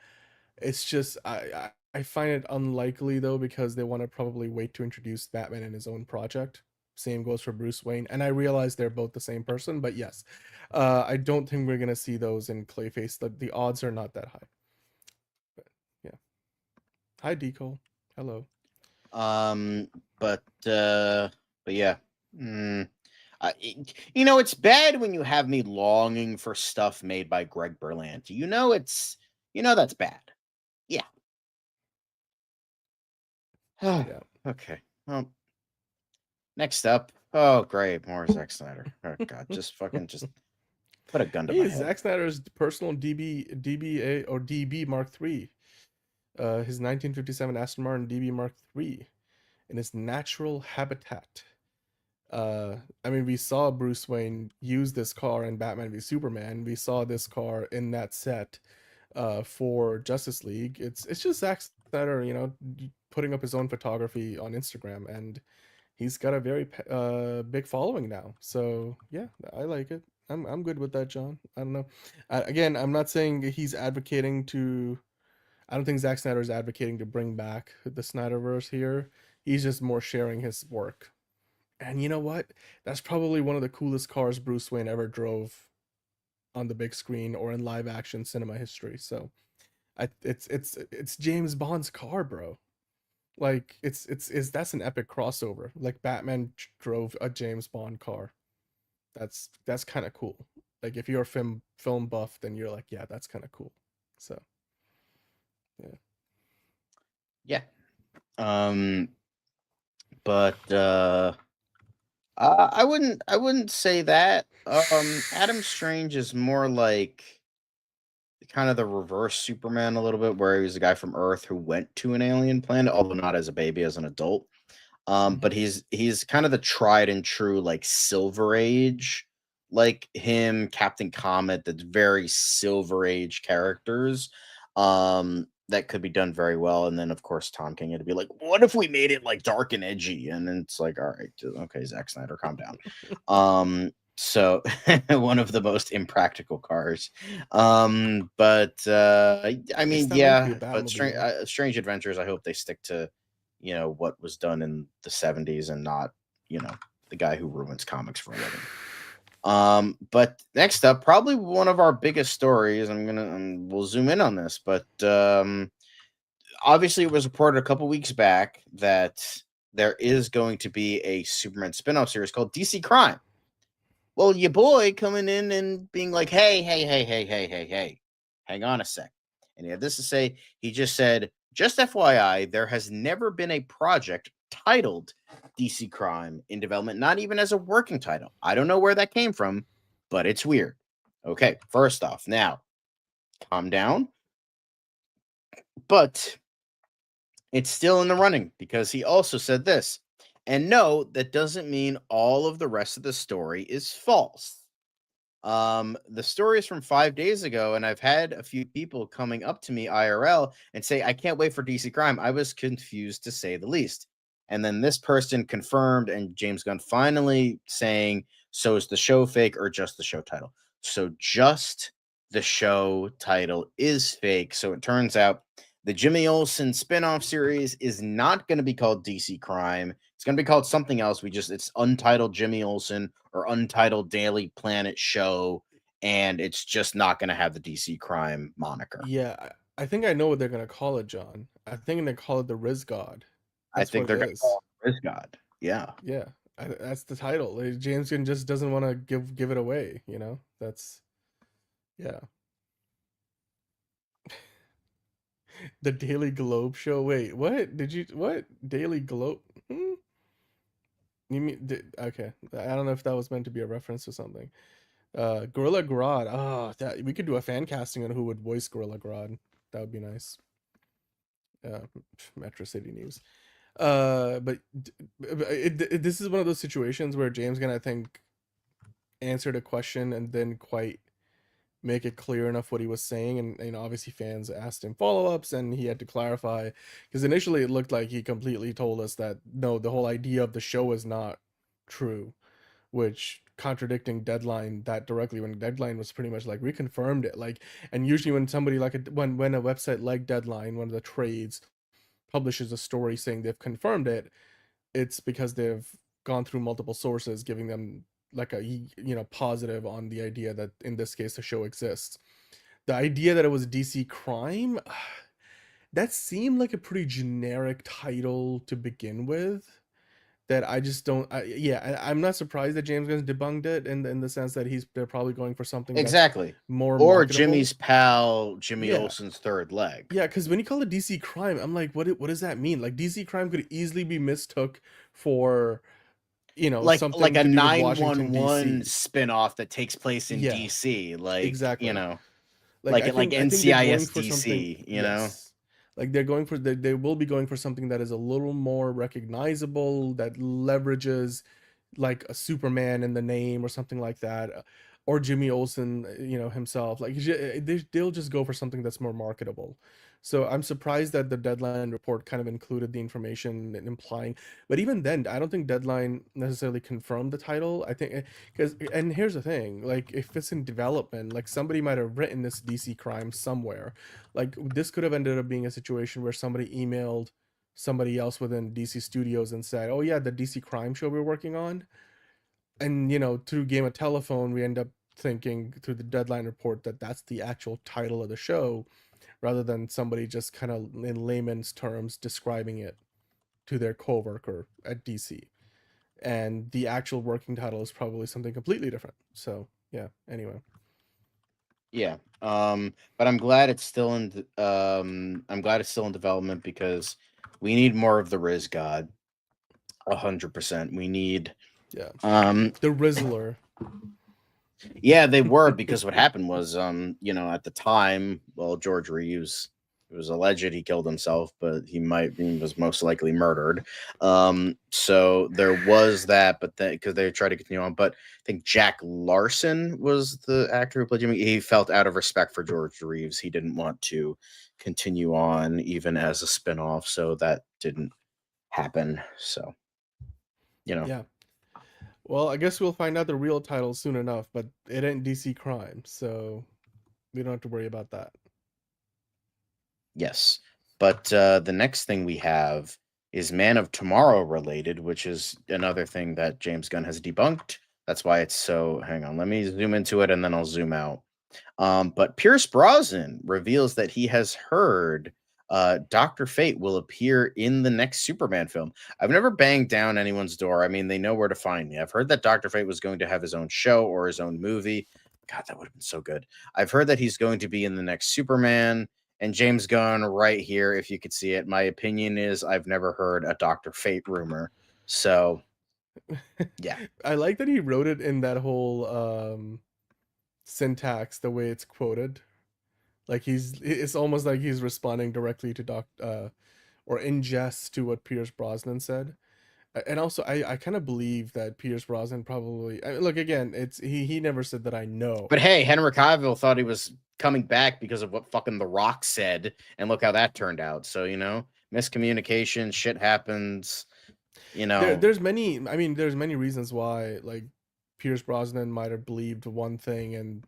It's just I find it unlikely though, because they want to probably wait to introduce Batman in his own project. Same goes for Bruce Wayne, and I realize they're both the same person, but yes, I don't think we're gonna see those in Clayface. The odds are not that high. But yeah. Hi, Decole. Hello. But yeah. You know, it's bad when you have me longing for stuff made by Greg Berlanti. You know, that's bad. Yeah. Yeah. Okay. Well, next up. Oh, great. More Zack Snyder. Oh, God. Just put a gun to my head. Zack Snyder's personal DB Mark III. His 1957 Aston Martin DB Mark III in his natural habitat. I mean, we saw Bruce Wayne use this car in Batman v Superman. We saw this car in that set for Justice League. It's just Zack Snyder, you know, putting up his own photography on Instagram, and he's got a very big following now. So yeah, I like it. I'm good with that, John. I don't know. Again, I'm not saying he's advocating to. I don't think Zack Snyder is advocating to bring back the Snyderverse here. He's just more sharing his work. And you know what? That's probably one of the coolest cars Bruce Wayne ever drove on the big screen or in live action cinema history. So it's James Bond's car, bro. Like it's that's an epic crossover. Like Batman drove a James Bond car. That's kind of cool. Like if you're a film buff, then you're like, yeah, that's kind of cool. So yeah. But I wouldn't say that. Adam Strange is more like kind of the reverse Superman a little bit, where he was a guy from Earth who went to an alien planet, although not as a baby, as an adult. But he's kind of the tried and true like Silver Age, like him, Captain Comet, that's very Silver Age characters. That could be done very well. And then of course Tom King had to be like, what if we made it like dark and edgy? And then it's like, all right, okay, Zack Snyder, calm down. So one of the most impractical cars. I mean, yeah, but Strange Adventures, I hope they stick to, you know, what was done in the 70s and not, you know, the guy who ruins comics for a living. But next up, probably one of our biggest stories. We'll zoom in on this, but obviously it was reported a couple weeks back that there is going to be a Superman spin-off series called DC Crime. Well, your boy coming in and being like, hey, hang on a sec. And he had this to say. He just said, just FYI, there has never been a project titled DC Crime in development, not even as a working title. I don't know where that came from, but it's weird. Okay, first off, now, calm down. But it's still in the running because he also said this. And no, that doesn't mean all of the rest of the story is false. The story is from 5 days ago, and I've had a few people coming up to me IRL and say, I can't wait for DC Crime. I was confused, to say the least. And then this person confirmed, and James Gunn finally saying, so is the show fake or just the show title? So just the show title is fake. So it turns out the Jimmy Olsen spinoff series is not going to be called DC Crime. It's going to be called something else. It's Untitled Jimmy Olsen or Untitled Daily Planet Show, and it's just not going to have the DC Crime moniker. Yeah, I think I know what they're going to call it, John. I think they call it the Riz God. I think they're going to call it Riz God. Yeah. Yeah, that's the title. Like, James Gunn just doesn't want to give it away, you know? That's, yeah. The Daily Globe show. Wait, what? What? Daily Globe? You mean, okay. I don't know if that was meant to be a reference to something. Gorilla Grodd. Oh, that we could do a fan casting on who would voice Gorilla Grodd. That would be nice. Metro City News. But this is one of those situations where James Gunn, I think, answered a question and then quite make it clear enough what he was saying, and obviously fans asked him follow-ups and he had to clarify, because initially it looked like he completely told us that no, the whole idea of the show is not true, which contradicting Deadline that directly, when Deadline was pretty much like reconfirmed it. Like, and usually when somebody like when a website like Deadline, one of the trades, publishes a story saying they've confirmed it, it's because they've gone through multiple sources giving them like a, you know, positive on the idea that in this case the show exists. The idea that it was DC Crime, that seemed like a pretty generic title to begin with, that I just don't, I'm not surprised that James Gunn debunked it in the sense that they're probably going for something exactly more or marketable. Jimmy's pal Jimmy Olsen's third leg. Yeah, because when you call it DC Crime, I'm like, what does that mean? Like, DC Crime could easily be mistook for, you know, like something like a to do with 911 spinoff that takes place in DC, like exactly, you know, like NCIS DC, you know, like they're going for they will be going for something that is a little more recognizable, that leverages like a Superman in the name or something like that, or Jimmy Olsen, you know, himself. Like they'll just go for something that's more marketable. So I'm surprised that the Deadline report kind of included the information implying, but even then, I don't think Deadline necessarily confirmed the title. I think and here's the thing, like if it's in development, like somebody might have written this DC Crime somewhere. Like this could have ended up being a situation where somebody emailed somebody else within DC Studios and said, oh yeah, the DC Crime show we're working on. And, you know, through Game of Telephone, we end up thinking through the Deadline report that that's the actual title of the show, rather than somebody just kind of in layman's terms describing it to their coworker at DC. And the actual working title is probably something completely different. So yeah, anyway. Yeah. But I'm glad it's still in development, because we need more of the Riz God. 100%. We need the Rizzler. Yeah, they were, because what happened was, at the time, well, George Reeves, it was alleged he killed himself, but he was most likely murdered. So there was that, but then because they tried to continue on, but I think Jack Larson was the actor who played Jimmy. He felt out of respect for George Reeves, he didn't want to continue on even as a spinoff, so that didn't happen. So, Yeah. Well, I guess we'll find out the real title soon enough, but it ain't DC Crime, so we don't have to worry about that. Yes. But the next thing we have is Man of Tomorrow related, which is another thing that James Gunn has debunked. That's why it's so. Hang on, let me zoom into it and then I'll zoom out. But Pierce Brosnan reveals that he has heard Dr. Fate will appear in the next Superman film. I've never banged down anyone's door. I mean, they know where to find me. I've heard that Dr. Fate was going to have his own show or his own movie. God, that would have been so good. I've heard that he's going to be in the next Superman. And James Gunn, right here, if you could see it, my opinion is I've never heard a Dr. Fate rumor. So, yeah. I like that he wrote it in that whole syntax, the way it's quoted. Like it's almost like he's responding directly to or in jest to what Pierce Brosnan said. And also, I kind of believe that Pierce Brosnan probably. Look, again, it's he never said that I know. But hey, Henry Cavill thought he was coming back because of what fucking The Rock said, and look how that turned out. So, miscommunication, shit happens. There's many. I mean, there's many reasons why like Pierce Brosnan might have believed one thing and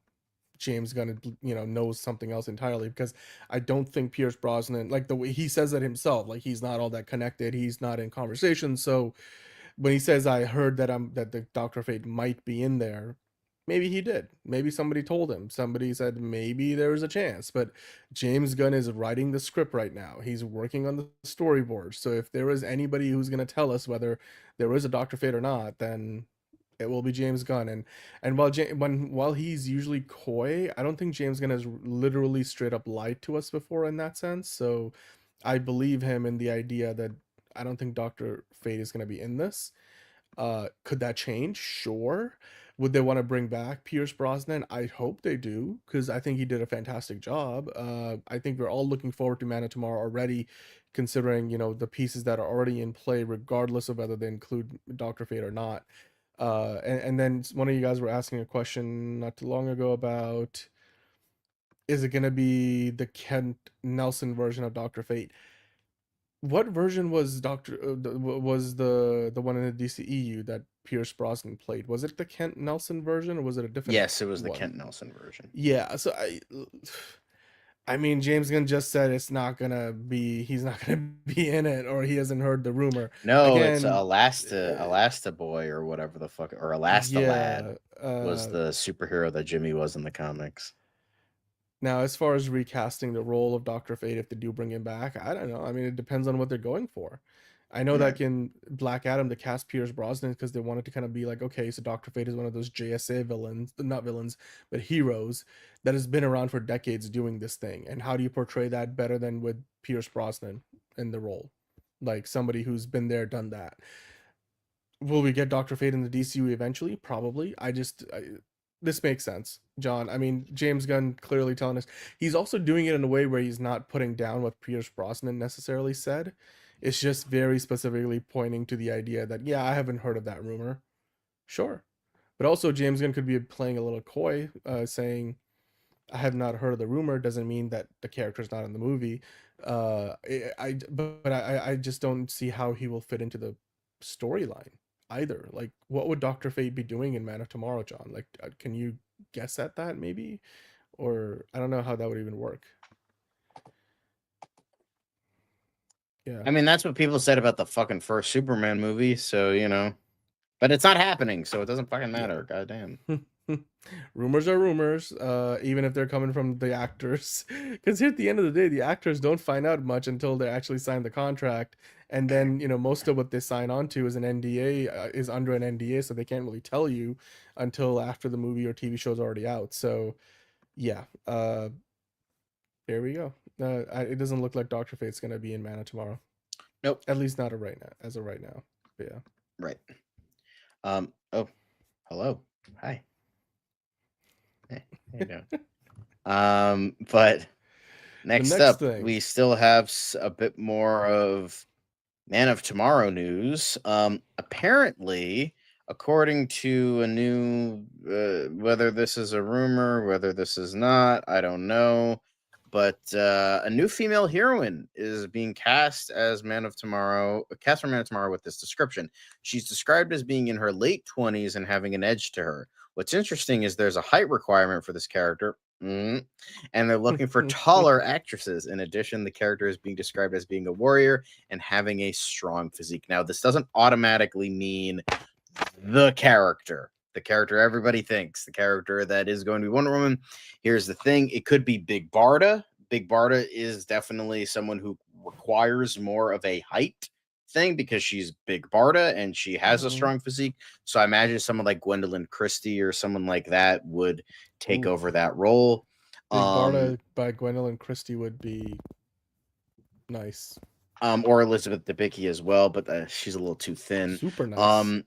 James Gunn, knows something else entirely, because I don't think Pierce Brosnan, like the way he says it himself, like he's not all that connected, he's not in conversation. So when he says, I heard that the Dr. Fate might be in there, maybe he did. Maybe somebody told him. Somebody said maybe there's a chance. But James Gunn is writing the script right now. He's working on the storyboard. So if there is anybody who's going to tell us whether there is a Dr. Fate or not, then it will be James Gunn. And while he's usually coy, I don't think James Gunn has literally straight up lied to us before in that sense. So I believe him in the idea that I don't think Dr. Fate is going to be in this. Could that change? Sure. Would they want to bring back Pierce Brosnan? I hope they do, because I think he did a fantastic job. I think we're all looking forward to Man of Tomorrow already, considering the pieces that are already in play, regardless of whether they include Dr. Fate or not. And then one of you guys were asking a question not too long ago about, is it going to be the Kent Nelson version of Dr. Fate? What version was was the one in the DCEU that Pierce Brosnan played? Was it the Kent Nelson version, or was it a different? Yes, it was the one? Kent Nelson version. Yeah, so I mean, James Gunn just said he's not gonna be in it, or he hasn't heard the rumor. No, it's Elasta Boy or whatever the fuck, or Elasta Lad was the superhero that Jimmy was in the comics. Now, as far as recasting the role of Dr. Fate, if they do bring him back, I don't know. I mean, it depends on what they're going for. I know that in Black Adam, they cast Pierce Brosnan because they wanted to kind of be like, okay, so Dr. Fate is one of those JSA villains, not villains, but heroes that has been around for decades doing this thing. And how do you portray that better than with Pierce Brosnan in the role? Like somebody who's been there, done that. Will we get Dr. Fate in the DCU eventually? Probably. This makes sense, John. I mean, James Gunn clearly telling us he's also doing it in a way where he's not putting down what Pierce Brosnan necessarily said. It's just very specifically pointing to the idea that, yeah, I haven't heard of that rumor. Sure. But also James Gunn could be playing a little coy, saying, I have not heard of the rumor, doesn't mean that the character's not in the movie. I just don't see how he will fit into the storyline either. Like, what would Dr. Fate be doing in Man of Tomorrow, John? Like, can you guess at that maybe? Or I don't know how that would even work. Yeah. I mean, that's what people said about the fucking first Superman movie, so, but it's not happening, so it doesn't fucking matter. Yeah. Goddamn. Rumors are rumors, even if they're coming from the actors. Because at the end of the day, the actors don't find out much until they actually sign the contract. And then, most of what they sign on to is an NDA, is under an NDA, so they can't really tell you until after the movie or TV show is already out. So, yeah, there we go. It doesn't look like Dr. Fate's going to be in Man of Tomorrow. Nope. At least not as of right now. But yeah. Right. Oh, hello. Hi. I know. But next next up, thing. we still have a bit more of Man of Tomorrow news. Apparently, according to a new, whether this is a rumor, whether this is not, I don't know. But a new female heroine is being cast as Man of Tomorrow, cast for Man of Tomorrow with this description. She's described as being in her late 20s and having an edge to her. What's interesting is there's a height requirement for this character. And they're looking for taller actresses. In addition, the character is being described as being a warrior and having a strong physique. Now, this doesn't automatically mean the character everybody thinks, the character that is going to be Wonder Woman. Here's the thing. It could be Big Barda. Big Barda is definitely someone who requires more of a height thing because she's Big Barda and she has a strong physique. So I imagine someone like Gwendolyn Christie or someone like that would take over that role. Big Barda by Gwendolyn Christie would be nice. Or Elizabeth Debicki as well, but she's a little too thin. Super nice.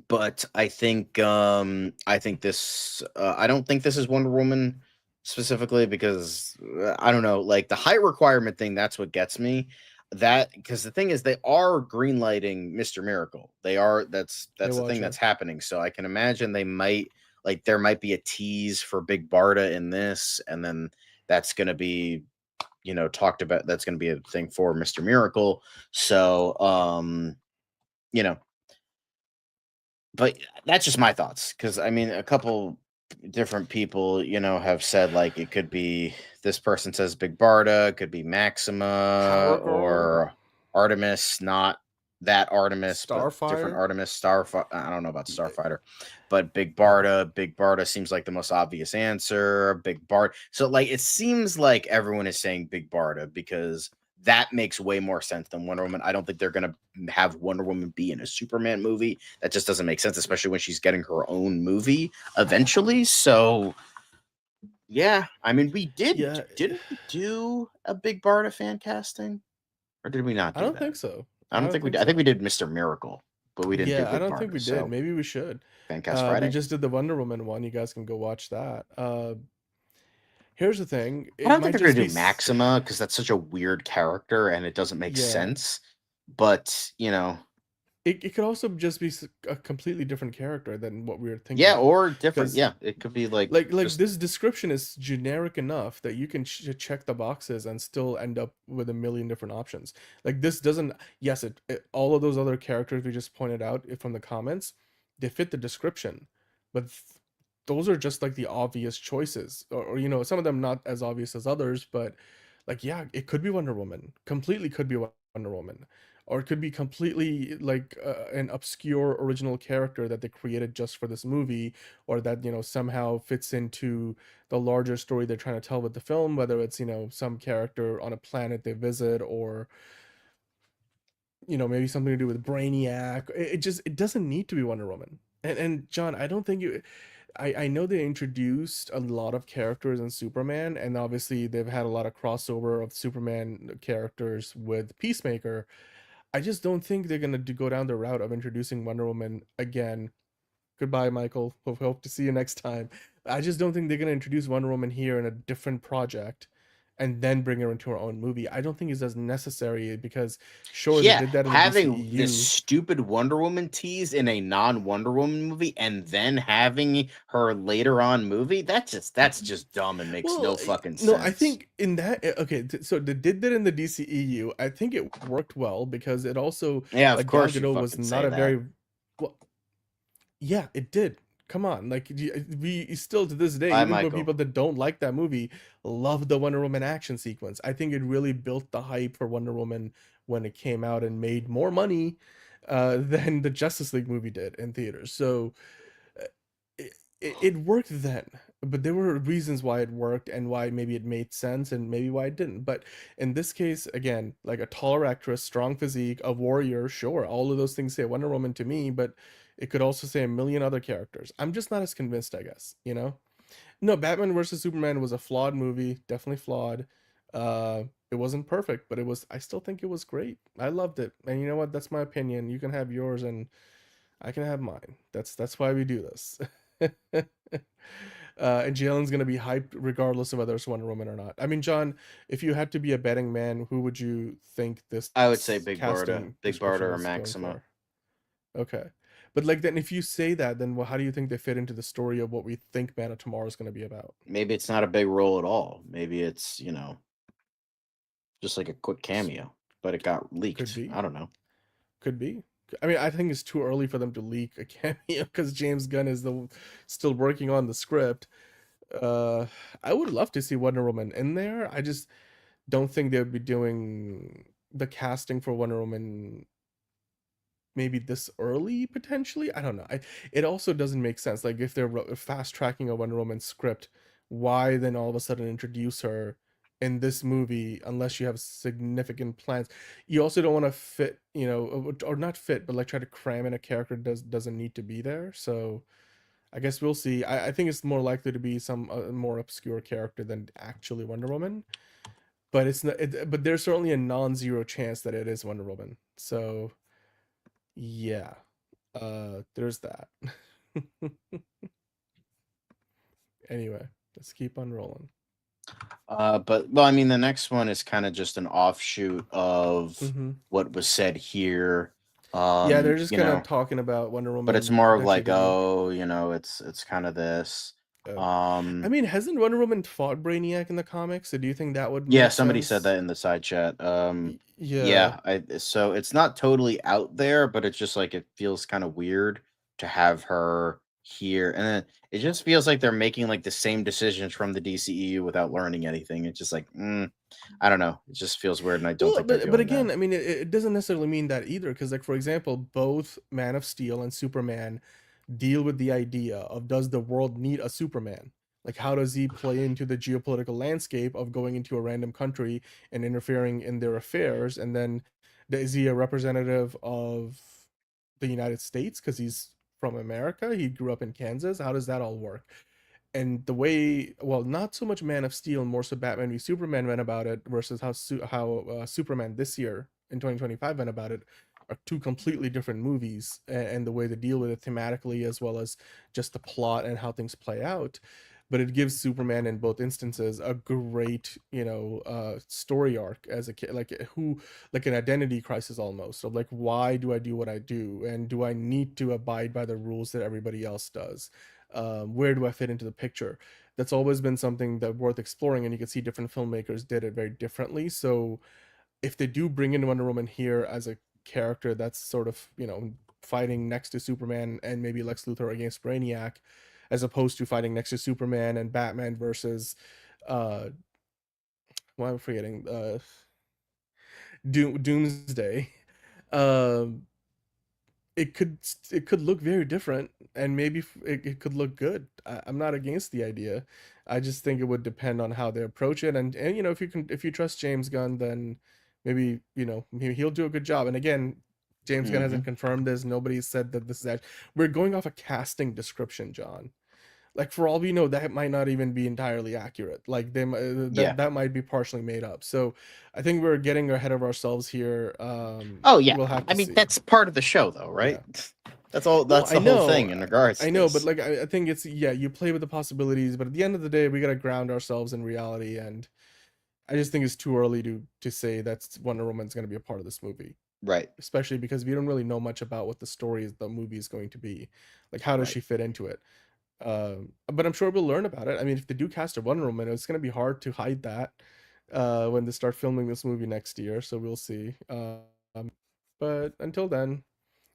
But I think this I don't think this is Wonder Woman specifically because I don't know, like the height requirement thing, that's what gets me. That because the thing is they are greenlighting Mr. Miracle. That's the thing that's happening. So I can imagine they might there might be a tease for Big Barda in this, and then that's gonna be talked about. That's gonna be a thing for Mr. Miracle. So but that's just my thoughts because I mean a couple different people have said like it could be this person says Big Barda, could be Maxima or Artemis, not that Artemis, but different Artemis. Starfire. I don't know about Starfighter, but Big Barda seems like the most obvious answer. Big Barda. So it seems like everyone is saying Big Barda because that makes way more sense than Wonder Woman. I don't think they're going to have Wonder Woman be in a Superman movie. That just doesn't make sense, especially when she's getting her own movie eventually. So, yeah. I mean, we didn't we do a Big Barda fan casting? Or did we not do I don't that? think so. I don't think we did. I think we did Mr. Miracle, but we didn't do Big I don't Barda, think we did. Maybe we should. Fan cast Friday. We just did the Wonder Woman one. You guys can go watch that. Here's the thing. I don't think they're going to do Maxima because that's such a weird character and it doesn't make sense. But, it could also just be a completely different character than what we were thinking. Yeah, or different. Yeah, it could be like this description is generic enough that you can check the boxes and still end up with a million different options. Like this doesn't. Yes, all of those other characters we just pointed out from the comments, they fit the description, but those are just like the obvious choices, or some of them not as obvious as others, but it could be Wonder Woman, completely could be Wonder Woman, or it could be completely an obscure original character that they created just for this movie, or that somehow fits into the larger story they're trying to tell with the film, whether it's some character on a planet they visit, or maybe something to do with Brainiac. It doesn't need to be Wonder Woman. And John, I don't think I know they introduced a lot of characters in Superman, and obviously they've had a lot of crossover of Superman characters with Peacemaker. I just don't think they're going to go down the route of introducing Wonder Woman again. Goodbye, Michael. Hope to see you next time. I just don't think they're going to introduce Wonder Woman here in a different project and then bring her into her own movie. I don't think it's as necessary because they did that in having the DCU. This stupid Wonder Woman tease in a non-Wonder Woman movie and then having her later on movie, that's just dumb and makes no fucking sense. No, I think in that so they did that in the DCEU. I think it worked well because it also of course Gal Gadot was not a very well. Yeah, it did. Come on, we still to this day, even for people that don't like that movie, love the Wonder Woman action sequence. I think it really built the hype for Wonder Woman when it came out and made more money than the Justice League movie did in theaters. So it worked then, but there were reasons why it worked and why maybe it made sense and maybe why it didn't. But in this case, again, like a taller actress, strong physique, a warrior, sure, all of those things say Wonder Woman to me, but it could also say a million other characters. I'm just not as convinced, I guess, No, Batman versus Superman was a flawed movie, definitely flawed. It wasn't perfect, but I still think it was great. I loved it. And you know what? That's my opinion. You can have yours and I can have mine. That's why we do this. And Jalen's gonna be hyped regardless of whether it's Wonder Woman or not. I mean, John, if you had to be a betting man, who would you think this I would say Big casting Barda description or is going Maxima. for? Okay. But like then if you say that, then how do you think they fit into the story of what we think Man of Tomorrow is going to be about? Maybe it's not a big role at all. Maybe it's, just like a quick cameo, but it got leaked. Could be. I don't know. Could be. I mean, I think it's too early for them to leak a cameo because James Gunn is still working on the script. I would love to see Wonder Woman in there. I just don't think they would be doing the casting for Wonder Woman maybe this early potentially. I don't know. It also doesn't make sense. Like if they're fast tracking a Wonder Woman script, why then all of a sudden introduce her in this movie unless you have significant plans? You also don't want to fit, or not fit, but like try to cram in a character doesn't need to be there. So I guess we'll see. I think it's more likely to be some more obscure character than actually Wonder Woman. But it's not. But there's certainly a non-zero chance that it is Wonder Woman. So yeah, there's that. Anyway, let's keep on rolling. I mean, the next one is kind of just an offshoot of what was said here. Yeah, they're just kind of talking about Wonder Woman, but it's more of like, it's kind of this. I mean, hasn't Wonder Woman fought Brainiac in the comics? So do you think that would? Yeah, somebody said that in the side chat. Yeah. So it's not totally out there, but it's just like it feels kind of weird to have her here, and then it just feels like they're making like the same decisions from the DCEU without learning anything. It's just like, I don't know. It just feels weird, and I don't think. But again, I mean, it doesn't necessarily mean that either, because like for example, both Man of Steel and Superman deal with the idea of, does the world need a Superman? Like, how does he play into the geopolitical landscape of going into a random country and interfering in their affairs? And then is he a representative of the United States because he's from America? He grew up in Kansas. How does that all work? And the way, well, not so much Man of Steel, more so Batman v Superman went about it versus how Superman this year in 2025 went about it are two completely different movies, and the way they deal with it thematically as well as just the plot and how things play out. But it gives Superman in both instances a great, story arc as a kid, like an identity crisis almost of like, why do I do what I do, and do I need to abide by the rules that everybody else does? Where do I fit into the picture? That's always been something that worth exploring, and you can see different filmmakers did it very differently. So if they do bring in Wonder Woman here as a character that's sort of, fighting next to Superman and maybe Lex Luthor against Brainiac, as opposed to fighting next to Superman and Batman versus why am I forgetting, Doomsday. It could look very different, and maybe it could look good. I'm not against the idea. I just think it would depend on how they approach it, and if you trust James Gunn, then maybe he'll do a good job. And again, James Gunn hasn't confirmed this. Nobody said that this is we're going off a casting description, John. Like, for all we know, that might not even be entirely accurate. Like, that might be partially made up. So I think we're getting ahead of ourselves here. We'll have to see. That's part of the show, though, right? Yeah. That's all. That's the whole thing in regards. I know, but like, I think it's you play with the possibilities, but at the end of the day, we gotta ground ourselves in reality. And I just think it's too early to say that's Wonder Woman's going to be a part of this movie. Right. Especially because we don't really know much about what the movie is going to be. Like, how does she fit into it? But I'm sure we'll learn about it. I mean, if they do cast a Wonder Woman, it's going to be hard to hide that when they start filming this movie next year. So we'll see. But until then,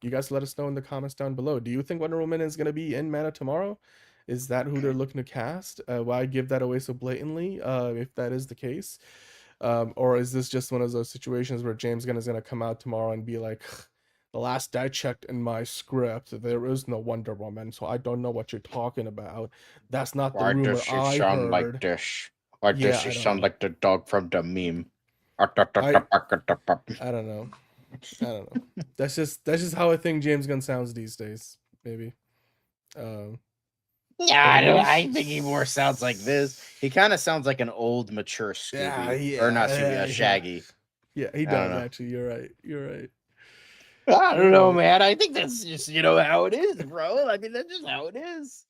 you guys let us know in the comments down below. Do you think Wonder Woman is going to be in Man of Tomorrow? Is that who they're looking to cast? Why give that away so blatantly, if that is the case? Or is this just one of those situations where James Gunn is going to come out tomorrow and be like, the last I checked in my script, there is no Wonder Woman, so I don't know what you're talking about. That's not the rumor I heard. Like this? Why does it sound like the dog from the meme? I don't know. That's just how I think James Gunn sounds these days. Maybe. Yeah, I think he more sounds like this. He kind of sounds like an old, mature Scooby, or not Scooby, Shaggy. Yeah, he does actually. You're right. I don't know, man. I think that's just how it is, bro. I mean, that's just how it is.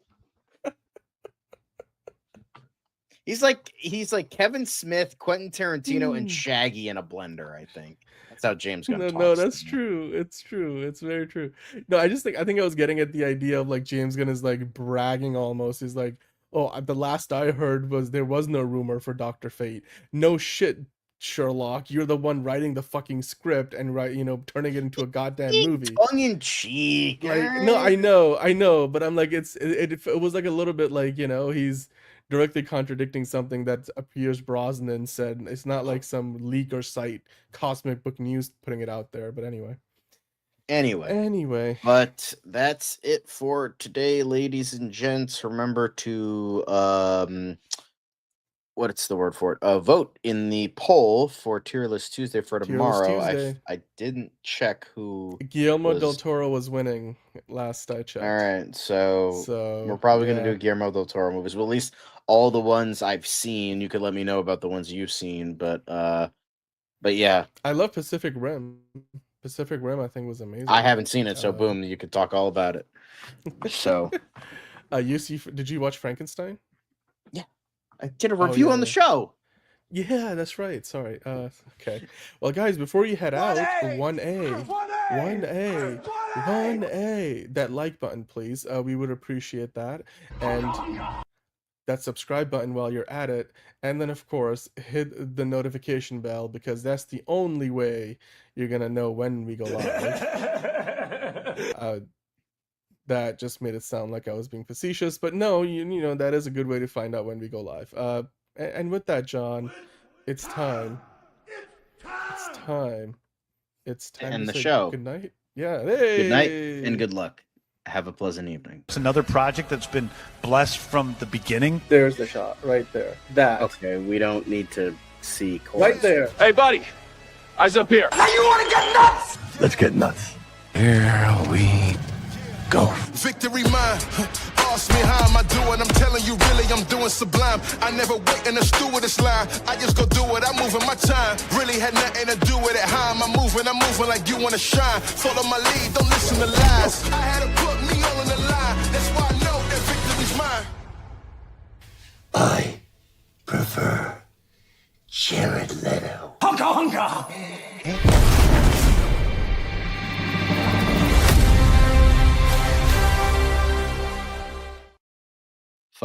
He's like Kevin Smith, Quentin Tarantino, and Shaggy in a blender. I think that's how James Gunn talks. No, that's true. It's true. It's very true. No, I think I was getting at the idea of like James Gunn is like bragging almost. He's like, oh, the last I heard was there was no rumor for Dr. Fate. No shit, Sherlock. You're the one writing the fucking script and turning it into a goddamn movie. Tongue in cheek. Like, no, I know, but I'm like, it was like a little bit like, he's directly contradicting something that Piers Brosnan said. It's not like some leak or site, Cosmic Book News putting it out there. But anyway, but that's it for today, ladies and gents. Remember to what's the word for it? Vote in the poll for Tier List Tuesday for tomorrow. I didn't check who. Guillermo del Toro was winning last I checked. All right, so we're probably gonna do Guillermo del Toro movies. Well, at least all the ones I've seen. You could let me know about the ones you've seen, but yeah, I love Pacific Rim. Pacific Rim, I think, was amazing. I haven't seen it, so boom, you could talk all about it. So, did you watch Frankenstein? Yeah, I did a review on the show. Yeah, that's right. Sorry. Okay. Well, guys, before you head out, 1A, that like button, please. We would appreciate that, and that subscribe button while you're at it, and then of course hit the notification bell because that's the only way you're gonna know when we go live. That just made it sound like I was being facetious, but no, you know that is a good way to find out when we go live. And with that, John, it's time. It's time to say the show. Good night. Yeah. Hey. Good night and good luck. Have a pleasant evening. It's another project that's been blessed from the beginning. There's the shot right there. That. Okay, we don't need to see. Right there. Hey, buddy. Eyes up here. Now you want to get nuts? Let's get nuts. Here we go. Victory mine. Ask me how am I doing? I'm telling you, really, I'm doing sublime. I never wait in the stewardess line. I just go do it. I'm moving my time. Really had nothing to do with it. How am I moving? I'm moving like you wanna shine. Follow my lead. Don't listen to lies. I had to put me all in the line. That's why I know that victory's mine. I prefer Jared Leto. Hunka hunka.